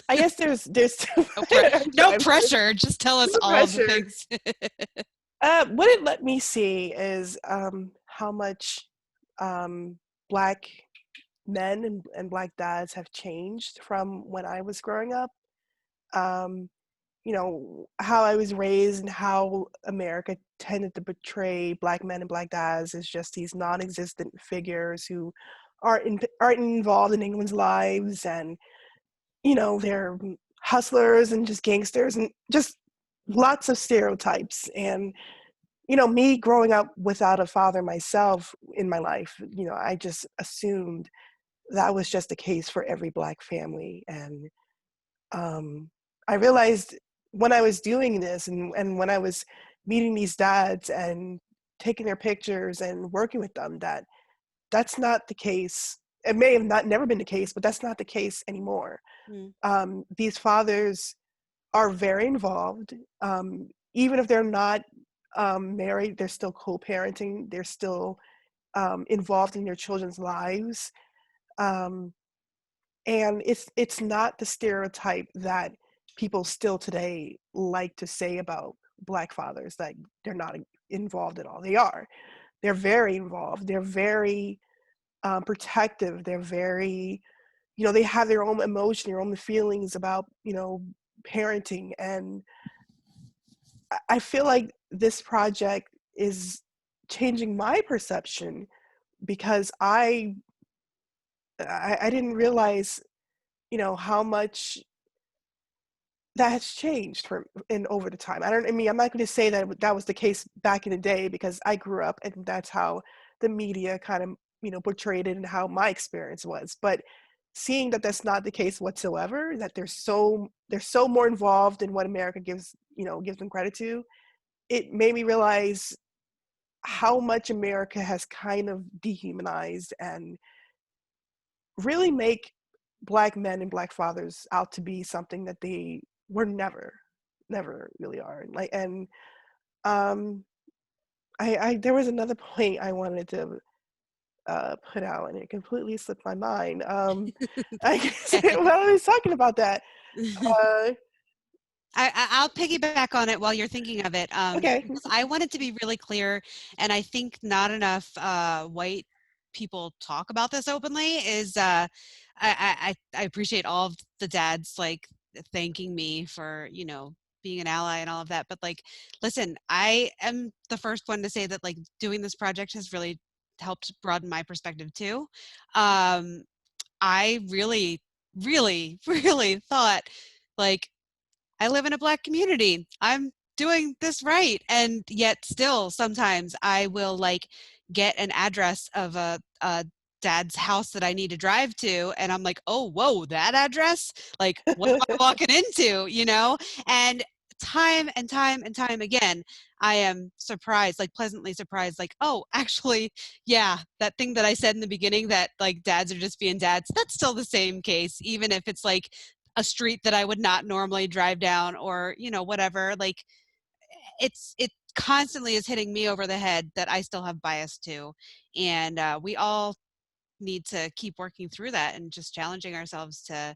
guess there's no pressure. Just tell us all of the things. What it let me see is how much Black men and Black dads have changed from when I was growing up. You know, how I was raised and how America tended to portray Black men and Black dads as just these non-existent figures who aren't involved in anyone's lives, and you know, they're hustlers and just gangsters and just lots of stereotypes. And you know, me growing up without a father myself in my life, you know, I just assumed that was just the case for every Black family. And I realized when I was doing this and when I was meeting these dads and taking their pictures and working with them, that that's not the case. It may have never been the case, but that's not the case anymore. These fathers are very involved. Even if they're not married, they're still co-parenting. They're still involved in their children's lives. And it's not the stereotype that people still today like to say about Black fathers, that they're not involved at all. They are. They're very involved. They're very protective. They're very, you know, they have their own emotion, their own feelings about, you know, parenting. And I feel like this project is changing my perception, because I didn't realize, you know, how much that has changed over the time. I mean, I'm not going to say that that was the case back in the day, because I grew up and that's how the media kind of, you know, portrayed it and how my experience was. But seeing that that's not the case whatsoever, that they're so more involved in what America gives them credit to, it made me realize how much America has kind of dehumanized and really make Black men and Black fathers out to be something that they were never really are. There was another point I wanted to put out, and it completely slipped my mind. I guess while I was talking about that. I'll piggyback on it while you're thinking of it. Okay. I wanted to be really clear, and I think not enough white people talk about this openly, is I appreciate all of the dads like thanking me for, you know, being an ally and all of that. But like, listen, I am the first one to say that like doing this project has really helped broaden my perspective too. I really, really, really thought, like, I live in a Black community. I'm doing this right. And yet still sometimes I will like get an address of a dad's house that I need to drive to. And I'm like, oh, whoa, that address? Like, what am I walking into, you know? And time and time and time again, I am surprised, like pleasantly surprised, like, oh, actually, yeah, that thing that I said in the beginning that like dads are just being dads, that's still the same case, even if it's like a street that I would not normally drive down or, you know, whatever. Like it constantly is hitting me over the head that I still have bias too. And we all need to keep working through that and just challenging ourselves to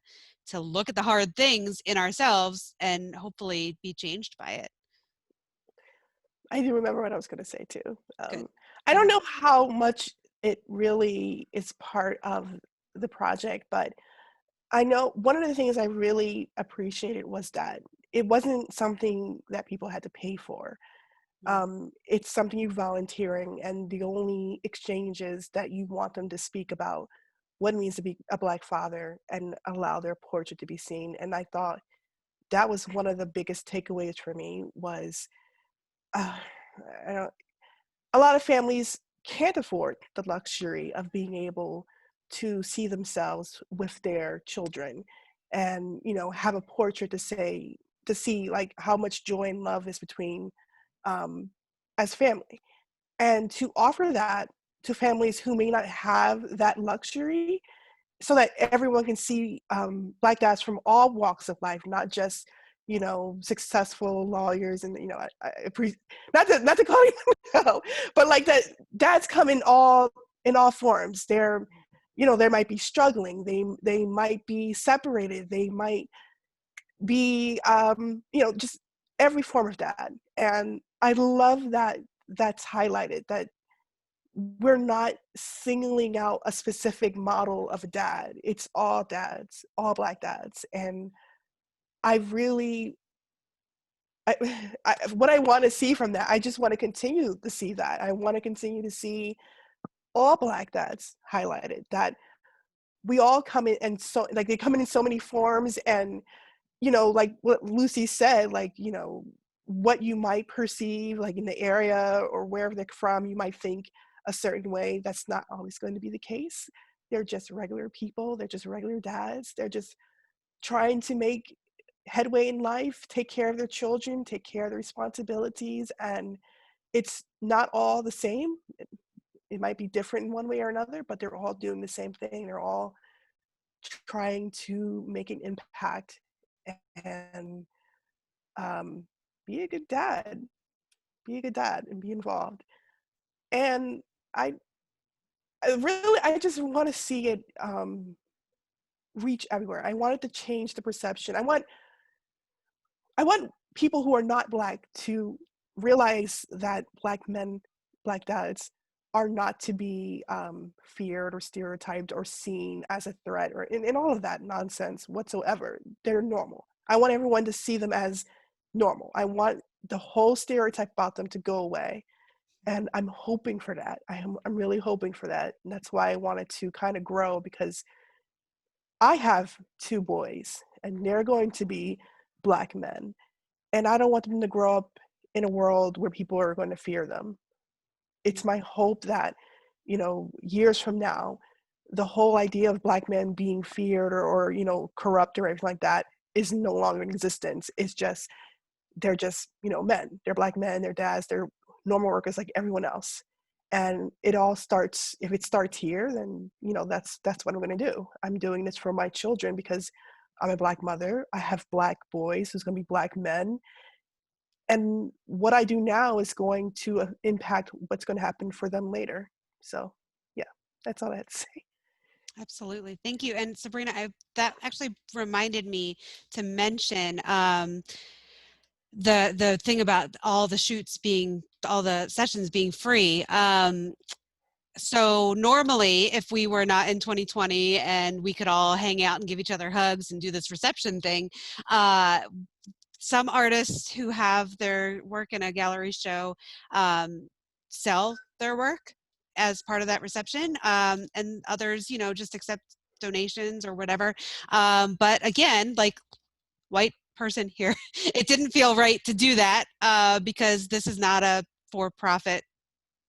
look at the hard things in ourselves and hopefully be changed by it. I do remember what I was going to say too. Good. I don't know how much it really is part of the project, but I know one of the things I really appreciated was that it wasn't something that people had to pay for. It's something you're volunteering, and the only exchange is that you want them to speak about what it means to be a Black father and allow their portrait to be seen. And I thought that was one of the biggest takeaways for me was uh, I don't, a lot of families can't afford the luxury of being able to see themselves with their children and, you know, have a portrait to see like how much joy and love is between um, as family, and to offer that to families who may not have that luxury, so that everyone can see Black dads from all walks of life, not just, you know, successful lawyers. And, you know, not to call you no, but like that dads come in all forms. They're, you know, they might be struggling, they might be separated, they might be you know, just every form of dad. And I love that that's highlighted, that we're not singling out a specific model of a dad. It's all dads, all Black dads. And I really, what I want to see from that, I just want to continue to see that. I want to continue to see all Black dads highlighted, that we all come in, and so like they come in so many forms. And, you know, like what Lucy said, like, you know, what you might perceive like in the area or wherever they're from, you might think a certain way. That's not always going to be the case. They're just regular people. They're just regular dads. They're just trying to make headway in life, take care of their children, take care of their responsibilities. And it's not all the same. It might be different in one way or another, but they're all doing the same thing. They're all trying to make an impact and be a good dad, and be involved. And I just want to see it reach everywhere. I want it to change the perception. I want people who are not Black to realize that Black men, Black dads, are not to be feared or stereotyped or seen as a threat or in all of that nonsense whatsoever. They're normal. I want everyone to see them as normal. I want the whole stereotype about them to go away. And I'm hoping for that. I'm really hoping for that. And that's why I wanted to kind of grow, because I have 2 boys and they're going to be Black men. And I don't want them to grow up in a world where people are going to fear them. It's my hope that, you know, years from now, the whole idea of Black men being feared or you know, corrupt or anything like that is no longer in existence. It's just, they're just, you know, men. They're Black men, they're dads, they're normal workers like everyone else. And it all starts, if it starts here, then, you know, that's what I'm going to do. I'm doing this for my children because I'm a Black mother. I have Black boys who's going to be Black men. And what I do now is going to impact what's going to happen for them later. So yeah, that's all I had to say. Absolutely. Thank you. And Sabrina, that actually reminded me to mention the thing about all the sessions being free. So normally, if we were not in 2020 and we could all hang out and give each other hugs and do this reception thing, some artists who have their work in a gallery show sell their work. as part of that reception, and others, you know, just accept donations or whatever. But again, like white person here, it didn't feel right to do that because this is not a for-profit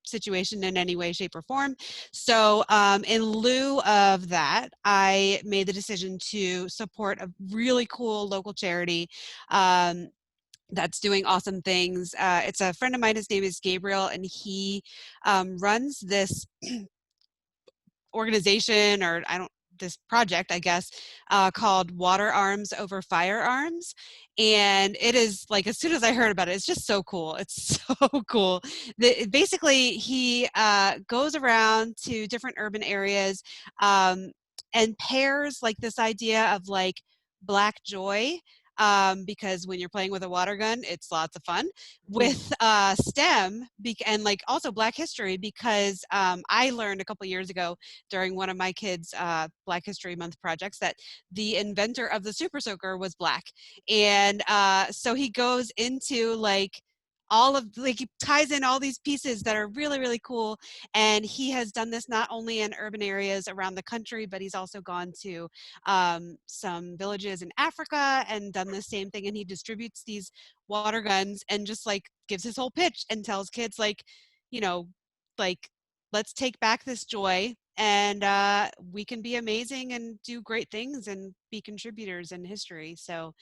situation in any way, shape, or form. So in lieu of that, I made the decision to support a really cool local charity that's doing awesome things. It's a friend of mine, his name is Gabriel, and he runs this organization, or this project, I guess, called Water Arms Over Firearms. And it is like, as soon as I heard about it, it's just so cool. It's so cool. Basically, he goes around to different urban areas and pairs like this idea of like Black joy, because when you're playing with a water gun, it's lots of fun, with STEM and like also Black history, because I learned a couple years ago during one of my kids' Black History Month projects that the inventor of the Super Soaker was Black. And so he goes into like all of, like, he ties in all these pieces that are really, really cool. And he has done this not only in urban areas around the country, but he's also gone to some villages in Africa and done the same thing. And he distributes these water guns and just like gives his whole pitch and tells kids, like, you know, like, let's take back this joy, and we can be amazing and do great things and be contributors in history. So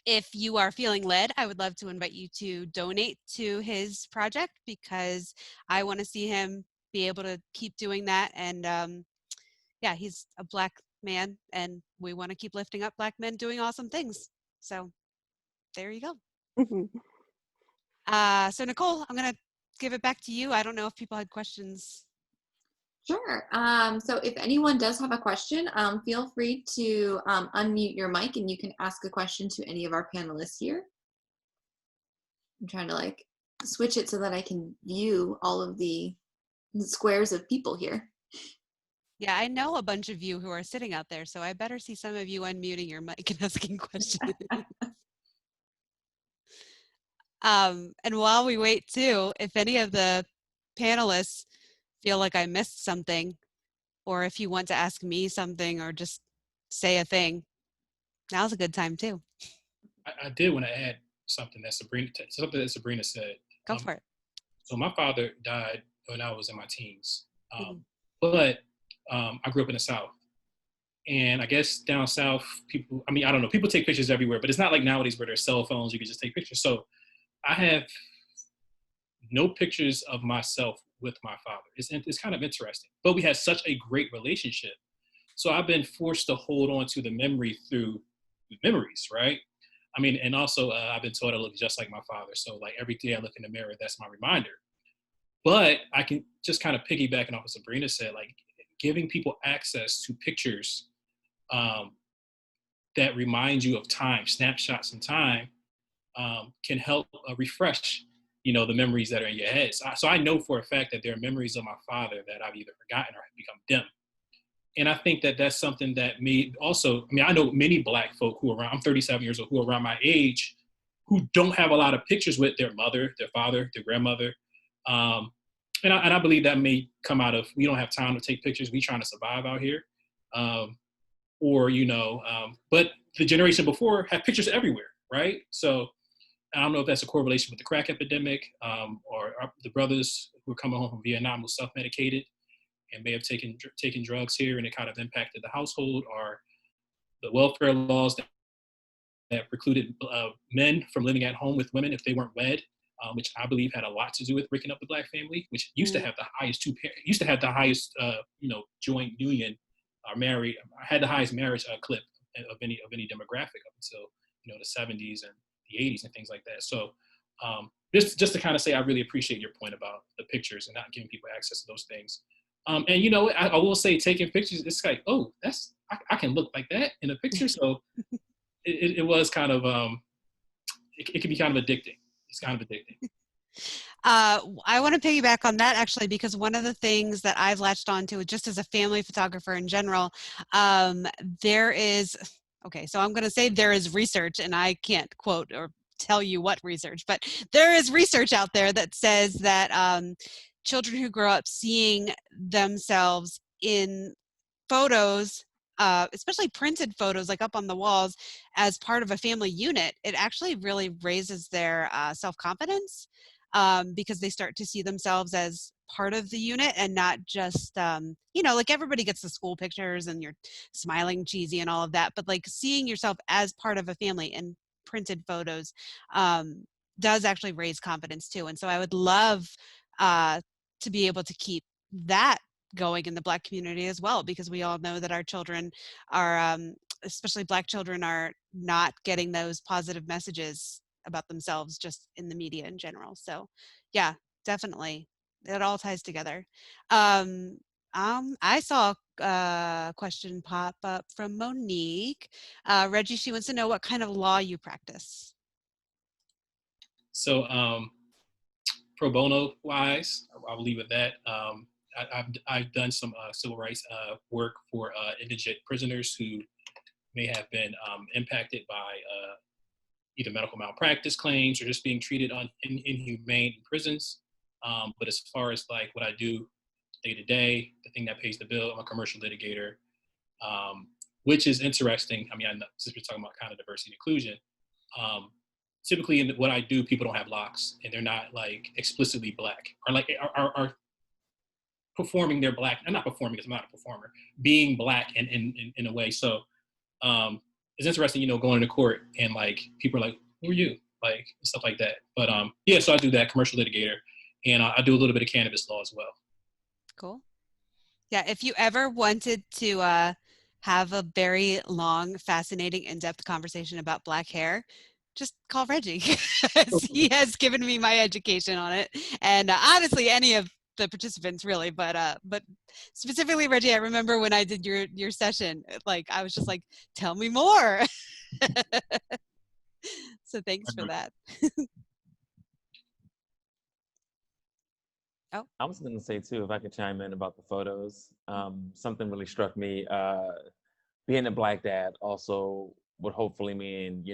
if you are feeling led, I would love to invite you to donate to his project, because I want to see him be able to keep doing that. And yeah, he's a Black man, and we want to keep lifting up Black men doing awesome things. So there you go. So Nicole, I'm going to give it back to you. I don't know if people had questions. Sure. So if anyone does have a question, feel free to unmute your mic and you can ask a question to any of our panelists here. I'm trying to like switch it so that I can view all of the squares of people here. Yeah, I know a bunch of you who are sitting out there, so I better see some of you unmuting your mic and asking questions. And while we wait too, if any of the panelists feel like I missed something, or if you want to ask me something or just say a thing, now's a good time too. I did want to add something that Sabrina said. Go for it. So my father died when I was in my teens, but I grew up in the South. And I guess down South, people, I mean, I don't know, people take pictures everywhere, but it's not like nowadays where there's cell phones, you can just take pictures. So I have no pictures of myself with my father. It's kind of interesting, but we had such a great relationship. So I've been forced to hold on to the memory through memories, right? I mean, and also I've been told I look just like my father. So like every day I look in the mirror, that's my reminder. But I can just kind of piggybacking off what Sabrina said, like giving people access to pictures that remind you of time, snapshots in time, can help refresh, you know, the memories that are in your head. So I know for a fact that there are memories of my father that I've either forgotten or have become dim. And I think that that's something that made also, I mean, I know many Black folk who are around, I'm 37 years old, who are around my age, who don't have a lot of pictures with their mother, their father, their grandmother. And I believe that may come out of, we don't have time to take pictures. We trying to survive out here. Or, you know, but the generation before had pictures everywhere, right? So I don't know if that's a correlation with the crack epidemic, or the brothers who were coming home from Vietnam who self-medicated and may have taken drugs here, and it kind of impacted the household, or the welfare laws that precluded men from living at home with women if they weren't wed, which I believe had a lot to do with breaking up the Black family, which used to have the highest you know, joint union or married, had the highest marriage clip of any demographic up until, you know, the 70s and the 80s and things like that. So just to kind of say, I really appreciate your point about the pictures and not giving people access to those things. And you know, I will say, taking pictures, it's like, oh, that's I can look like that in a picture. So it was kind of it can be kind of addicting. It's kind of addicting. I want to piggyback on that actually, because one of the things that I've latched onto just as a family photographer in general, there is, okay, so I'm going to say there is research, and I can't quote or tell you what research, but there is research out there that says that children who grow up seeing themselves in photos, especially printed photos like up on the walls as part of a family unit, it actually really raises their self-confidence, because they start to see themselves as part of the unit and not just, like everybody gets the school pictures and you're smiling cheesy and all of that, but like seeing yourself as part of a family in printed photos does actually raise confidence too. And so I would love to be able to keep that going in the Black community as well, because we all know that our children are, especially Black children, are not getting those positive messages about themselves just in the media in general. So yeah, definitely. It all ties together. I saw a question pop up from Monique. Reggie, she wants to know what kind of law you practice. So pro bono wise, I'll leave it at that. I've done some civil rights work for indigent prisoners who may have been impacted by either medical malpractice claims or just being treated inhumane in prisons. But as far as like what I do day to day, the thing that pays the bill, I'm a commercial litigator, which is interesting. I mean, I know, since we're talking about kind of diversity and inclusion, typically in what I do, people don't have locks and they're not like explicitly Black, or like are performing their Black, I'm not performing because I'm not a performer, being Black in a way. So it's interesting, going to court and like people are like, who are you? Like stuff like that. But yeah, so I do that, commercial litigator, and I do a little bit of cannabis law as well. Cool. Yeah, if you ever wanted to have a very long, fascinating, in-depth conversation about Black hair, just call Reggie. He has given me my education on it, and honestly, any of the participants really, but specifically Reggie, I remember when I did your session, like I was just like, tell me more. So thanks for that. Oh, I was going to say too, if I could chime in about the photos, something really struck me. Being a Black dad also would hopefully mean,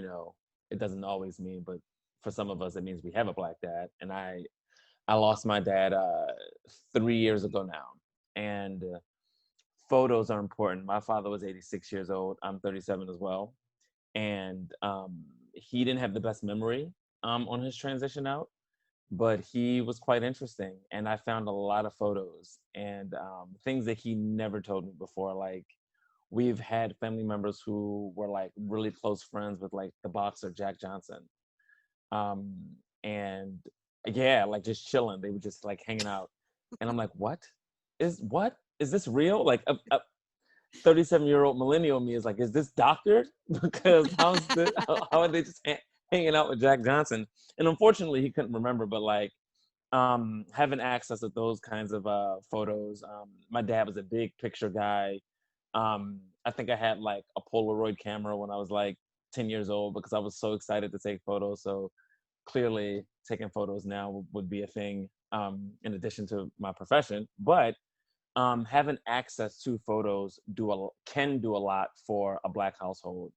it doesn't always mean, but for some of us, it means we have a Black dad. And I lost my dad 3 years ago now, and photos are important. My father was 86 years old. I'm 37 as well. And he didn't have the best memory on his transition out, but he was quite interesting. And I found a lot of photos and things that he never told me before. Like, we've had family members who were like really close friends with like the boxer Jack Johnson. And yeah, like just chilling. They were just like hanging out. And I'm like, what? Is this real? Like a 37-year-old millennial me is like, is this doctored? Because how are they just hanging out with Jack Johnson? And unfortunately, he couldn't remember, but like having access to those kinds of photos. My dad was a big picture guy. I think I had like a Polaroid camera when I was like 10 years old because I was so excited to take photos. So clearly taking photos now would be a thing in addition to my profession. But having access to photos can do a lot for a Black household,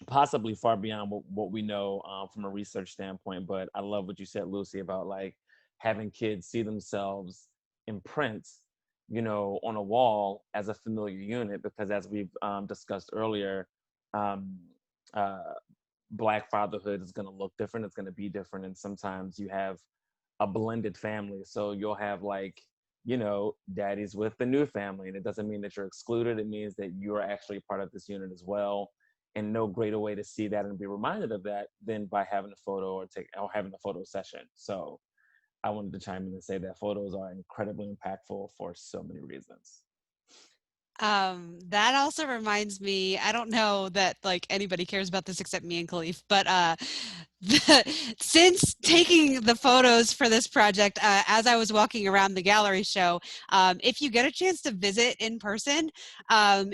possibly far beyond what we know from a research standpoint. But I love what you said, Lucy, about like having kids see themselves in print, on a wall as a familiar unit, because as we've discussed earlier, Black fatherhood is going to look different. It's going to be different. And sometimes you have a blended family. So you'll have like, daddies with the new family. And it doesn't mean that you're excluded. It means that you're actually part of this unit as well. And no greater way to see that and be reminded of that than by having a photo or having a photo session. So I wanted to chime in and say that photos are incredibly impactful for so many reasons. That also reminds me, I don't know that like anybody cares about this except me and Kalif, but since taking the photos for this project, as I was walking around the gallery show, if you get a chance to visit in person,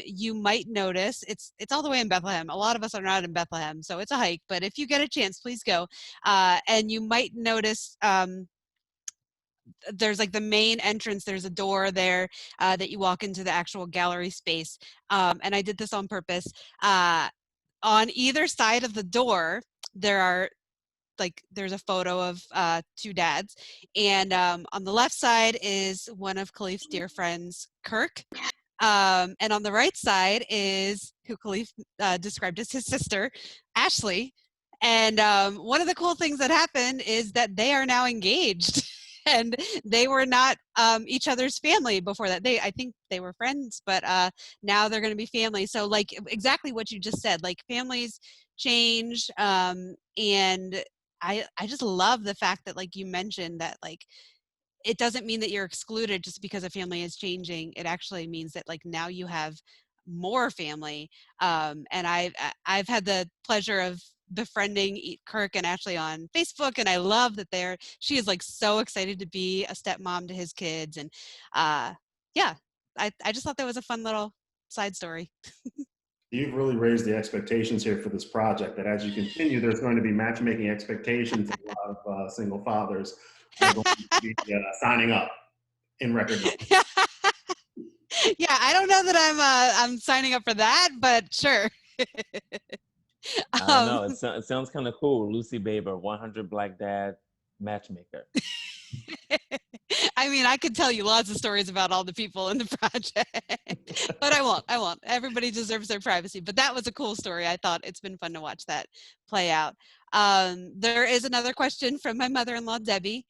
you might notice it's all the way in Bethlehem. A lot of us are not in Bethlehem, so it's a hike, but if you get a chance, please go. And you might notice there's like the main entrance, there's a door there that you walk into the actual gallery space. And I did this on purpose. On either side of the door, there are like there's a photo of 2 dads, and on the left side is one of Kalif's dear friends, Kirk, and on the right side is who Kalif described as his sister, Ashley. And one of the cool things that happened is that they are now engaged. And they were not each other's family before that. I think they were friends, but now they're going to be family. So like exactly what you just said, like families change, and I just love the fact that, like you mentioned, that like it doesn't mean that you're excluded just because a family is changing. It actually means that like now you have more family. And I've had the pleasure of befriending Kirk and Ashley on Facebook, and I love that she is like so excited to be a stepmom to his kids. And yeah, I just thought that was a fun little side story. You've really raised the expectations here for this project, that as you continue, there's going to be matchmaking expectations, and a lot of single fathers are going to be signing up in record numbers. Yeah, I don't know that I'm signing up for that, but sure. I don't know. It sounds kind of cool. Lucy Baber, 100 Black Dad matchmaker. I mean, I could tell you lots of stories about all the people in the project, but I won't. Everybody deserves their privacy, but that was a cool story. I thought it's been fun to watch that play out. There is another question from my mother-in-law, Debbie.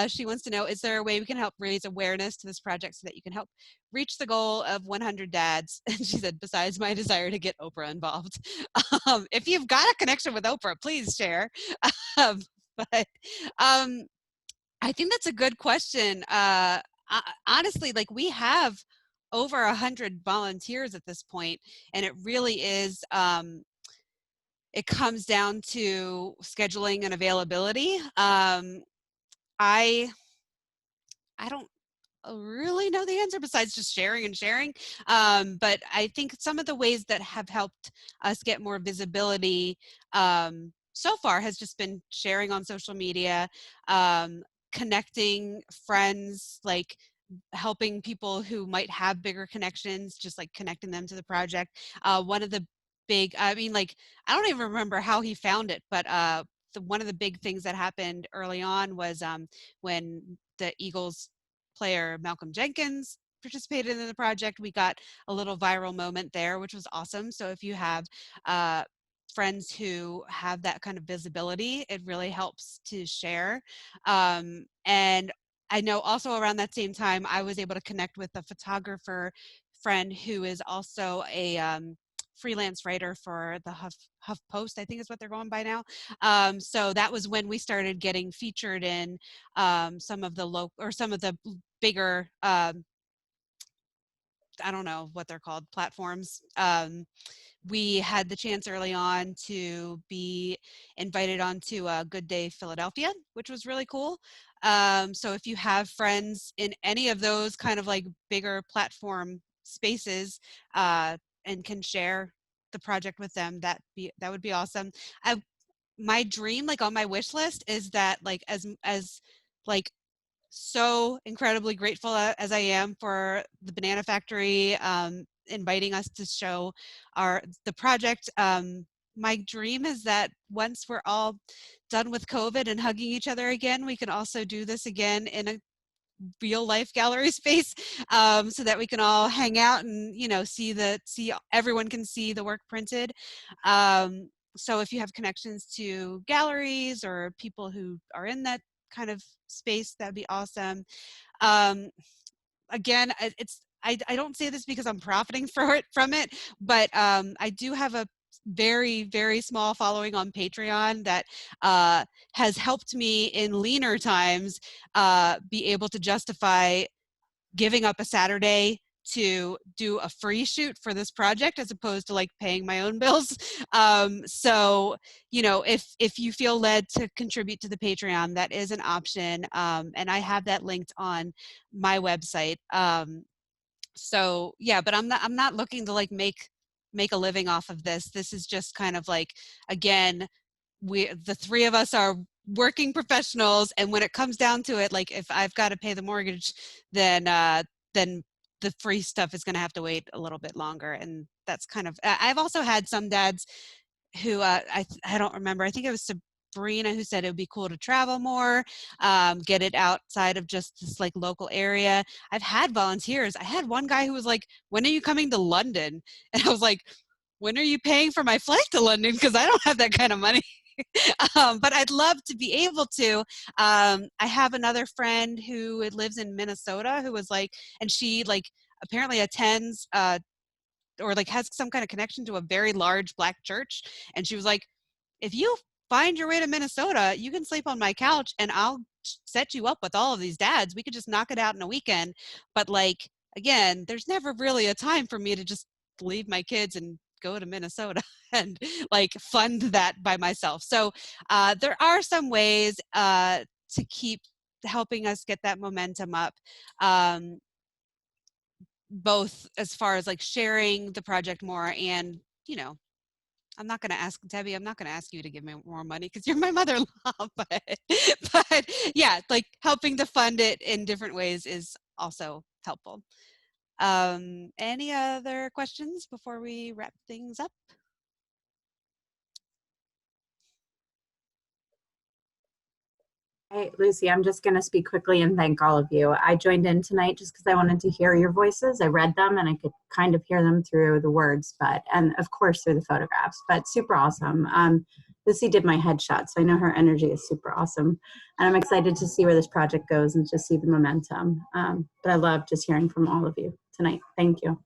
She wants to know, is there a way we can help raise awareness to this project so that you can help reach the goal of 100 dads? And she said, besides my desire to get Oprah involved. If you've got a connection with Oprah, please share. But I think that's a good question. Honestly, like we have over 100 volunteers at this point, and it really is, it comes down to scheduling and availability. I don't really know the answer besides just sharing and sharing. But I think some of the ways that have helped us get more visibility so far has just been sharing on social media, connecting friends, like helping people who might have bigger connections, just like connecting them to the project. One of the big, I mean, like, I don't even remember how he found it, but one of the big things that happened early on was when the Eagles player Malcolm Jenkins participated in the project, we got a little viral moment there, which was awesome. So if you have friends who have that kind of visibility, it really helps to share. And I know also around that same time, I was able to connect with a photographer friend who is also a freelance writer for the Huff Post, I think is what they're going by now. So that was when we started getting featured in some of the bigger, I don't know what they're called, platforms. We had the chance early on to be invited onto Good Day Philadelphia, which was really cool. So if you have friends in any of those kind of like bigger platform spaces and can share the project with them, that would be awesome. My dream, like on my wish list, is that like as like so incredibly grateful as I am for the Banana Factory inviting us to show the project. My dream is that once we're all done with COVID and hugging each other again, we can also do this again in a real life gallery space, so that we can all hang out and, you know, everyone can see the work printed. So if you have connections to galleries or people who are in that kind of space, that'd be awesome. Again, I don't say this because I'm profiting from it, but I do have a very, very small following on Patreon that has helped me in leaner times be able to justify giving up a Saturday to do a free shoot for this project as opposed to like paying my own bills. So, you know, if you feel led to contribute to the Patreon, that is an option. And I have that linked on my website. So yeah, but I'm not looking to like make a living off of this. This is just kind of like, again, the three of us are working professionals, and when it comes down to it, like if I've got to pay the mortgage, then the free stuff is going to have to wait a little bit longer. And that's kind of, I've also had some dads who I don't remember, I think it was Sabrina, who said it would be cool to travel more, get it outside of just this like local area. I've had volunteers. I had one guy who was like, when are you coming to London? And I was like, when are you paying for my flight to London? Because I don't have that kind of money. But I'd love to be able to. I have another friend who lives in Minnesota who was like, and she like apparently attends or like has some kind of connection to a very large Black church. And she was like, if you find your way to Minnesota, you can sleep on my couch and I'll set you up with all of these dads. We could just knock it out in a weekend. But like, again, there's never really a time for me to just leave my kids and go to Minnesota and like fund that by myself. So there are some ways to keep helping us get that momentum up. Both as far as like sharing the project more and, you know, I'm not going to ask Debbie, I'm not going to ask you to give me more money because you're my mother-in-law, but yeah, like helping to fund it in different ways is also helpful. Any other questions before we wrap things up? Hey, Lucy, I'm just going to speak quickly and thank all of you. I joined in tonight just because I wanted to hear your voices. I read them and I could kind of hear them through the words, and of course through the photographs, but super awesome. Lucy did my headshot, so I know her energy is super awesome. And I'm excited to see where this project goes and just see the momentum. But I love just hearing from all of you tonight. Thank you.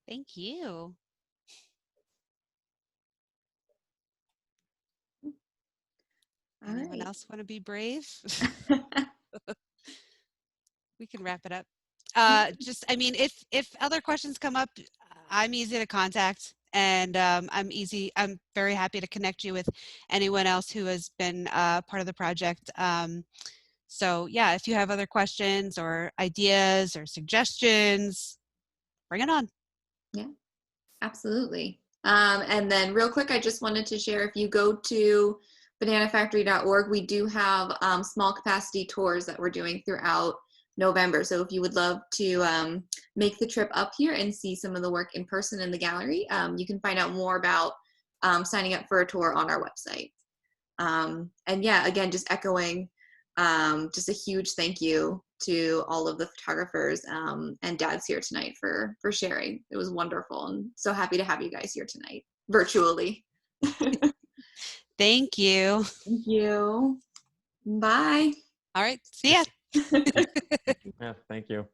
Thank you. Anyone else want to be brave? We can wrap it up. Just, I mean, if other questions come up, I'm easy to contact, and I'm very happy to connect you with anyone else who has been part of the project. So yeah, if you have other questions or ideas or suggestions, bring it on. Yeah, absolutely. And then real quick, I just wanted to share, if you go to bananafactory.org, we do have small capacity tours that we're doing throughout November. So if you would love to make the trip up here and see some of the work in person in the gallery, you can find out more about signing up for a tour on our website. And yeah, again, just echoing just a huge thank you to all of the photographers and dads here tonight for sharing. It was wonderful, and so happy to have you guys here tonight, virtually. Thank you. Thank you. Bye. All right. See ya. Yeah, thank you.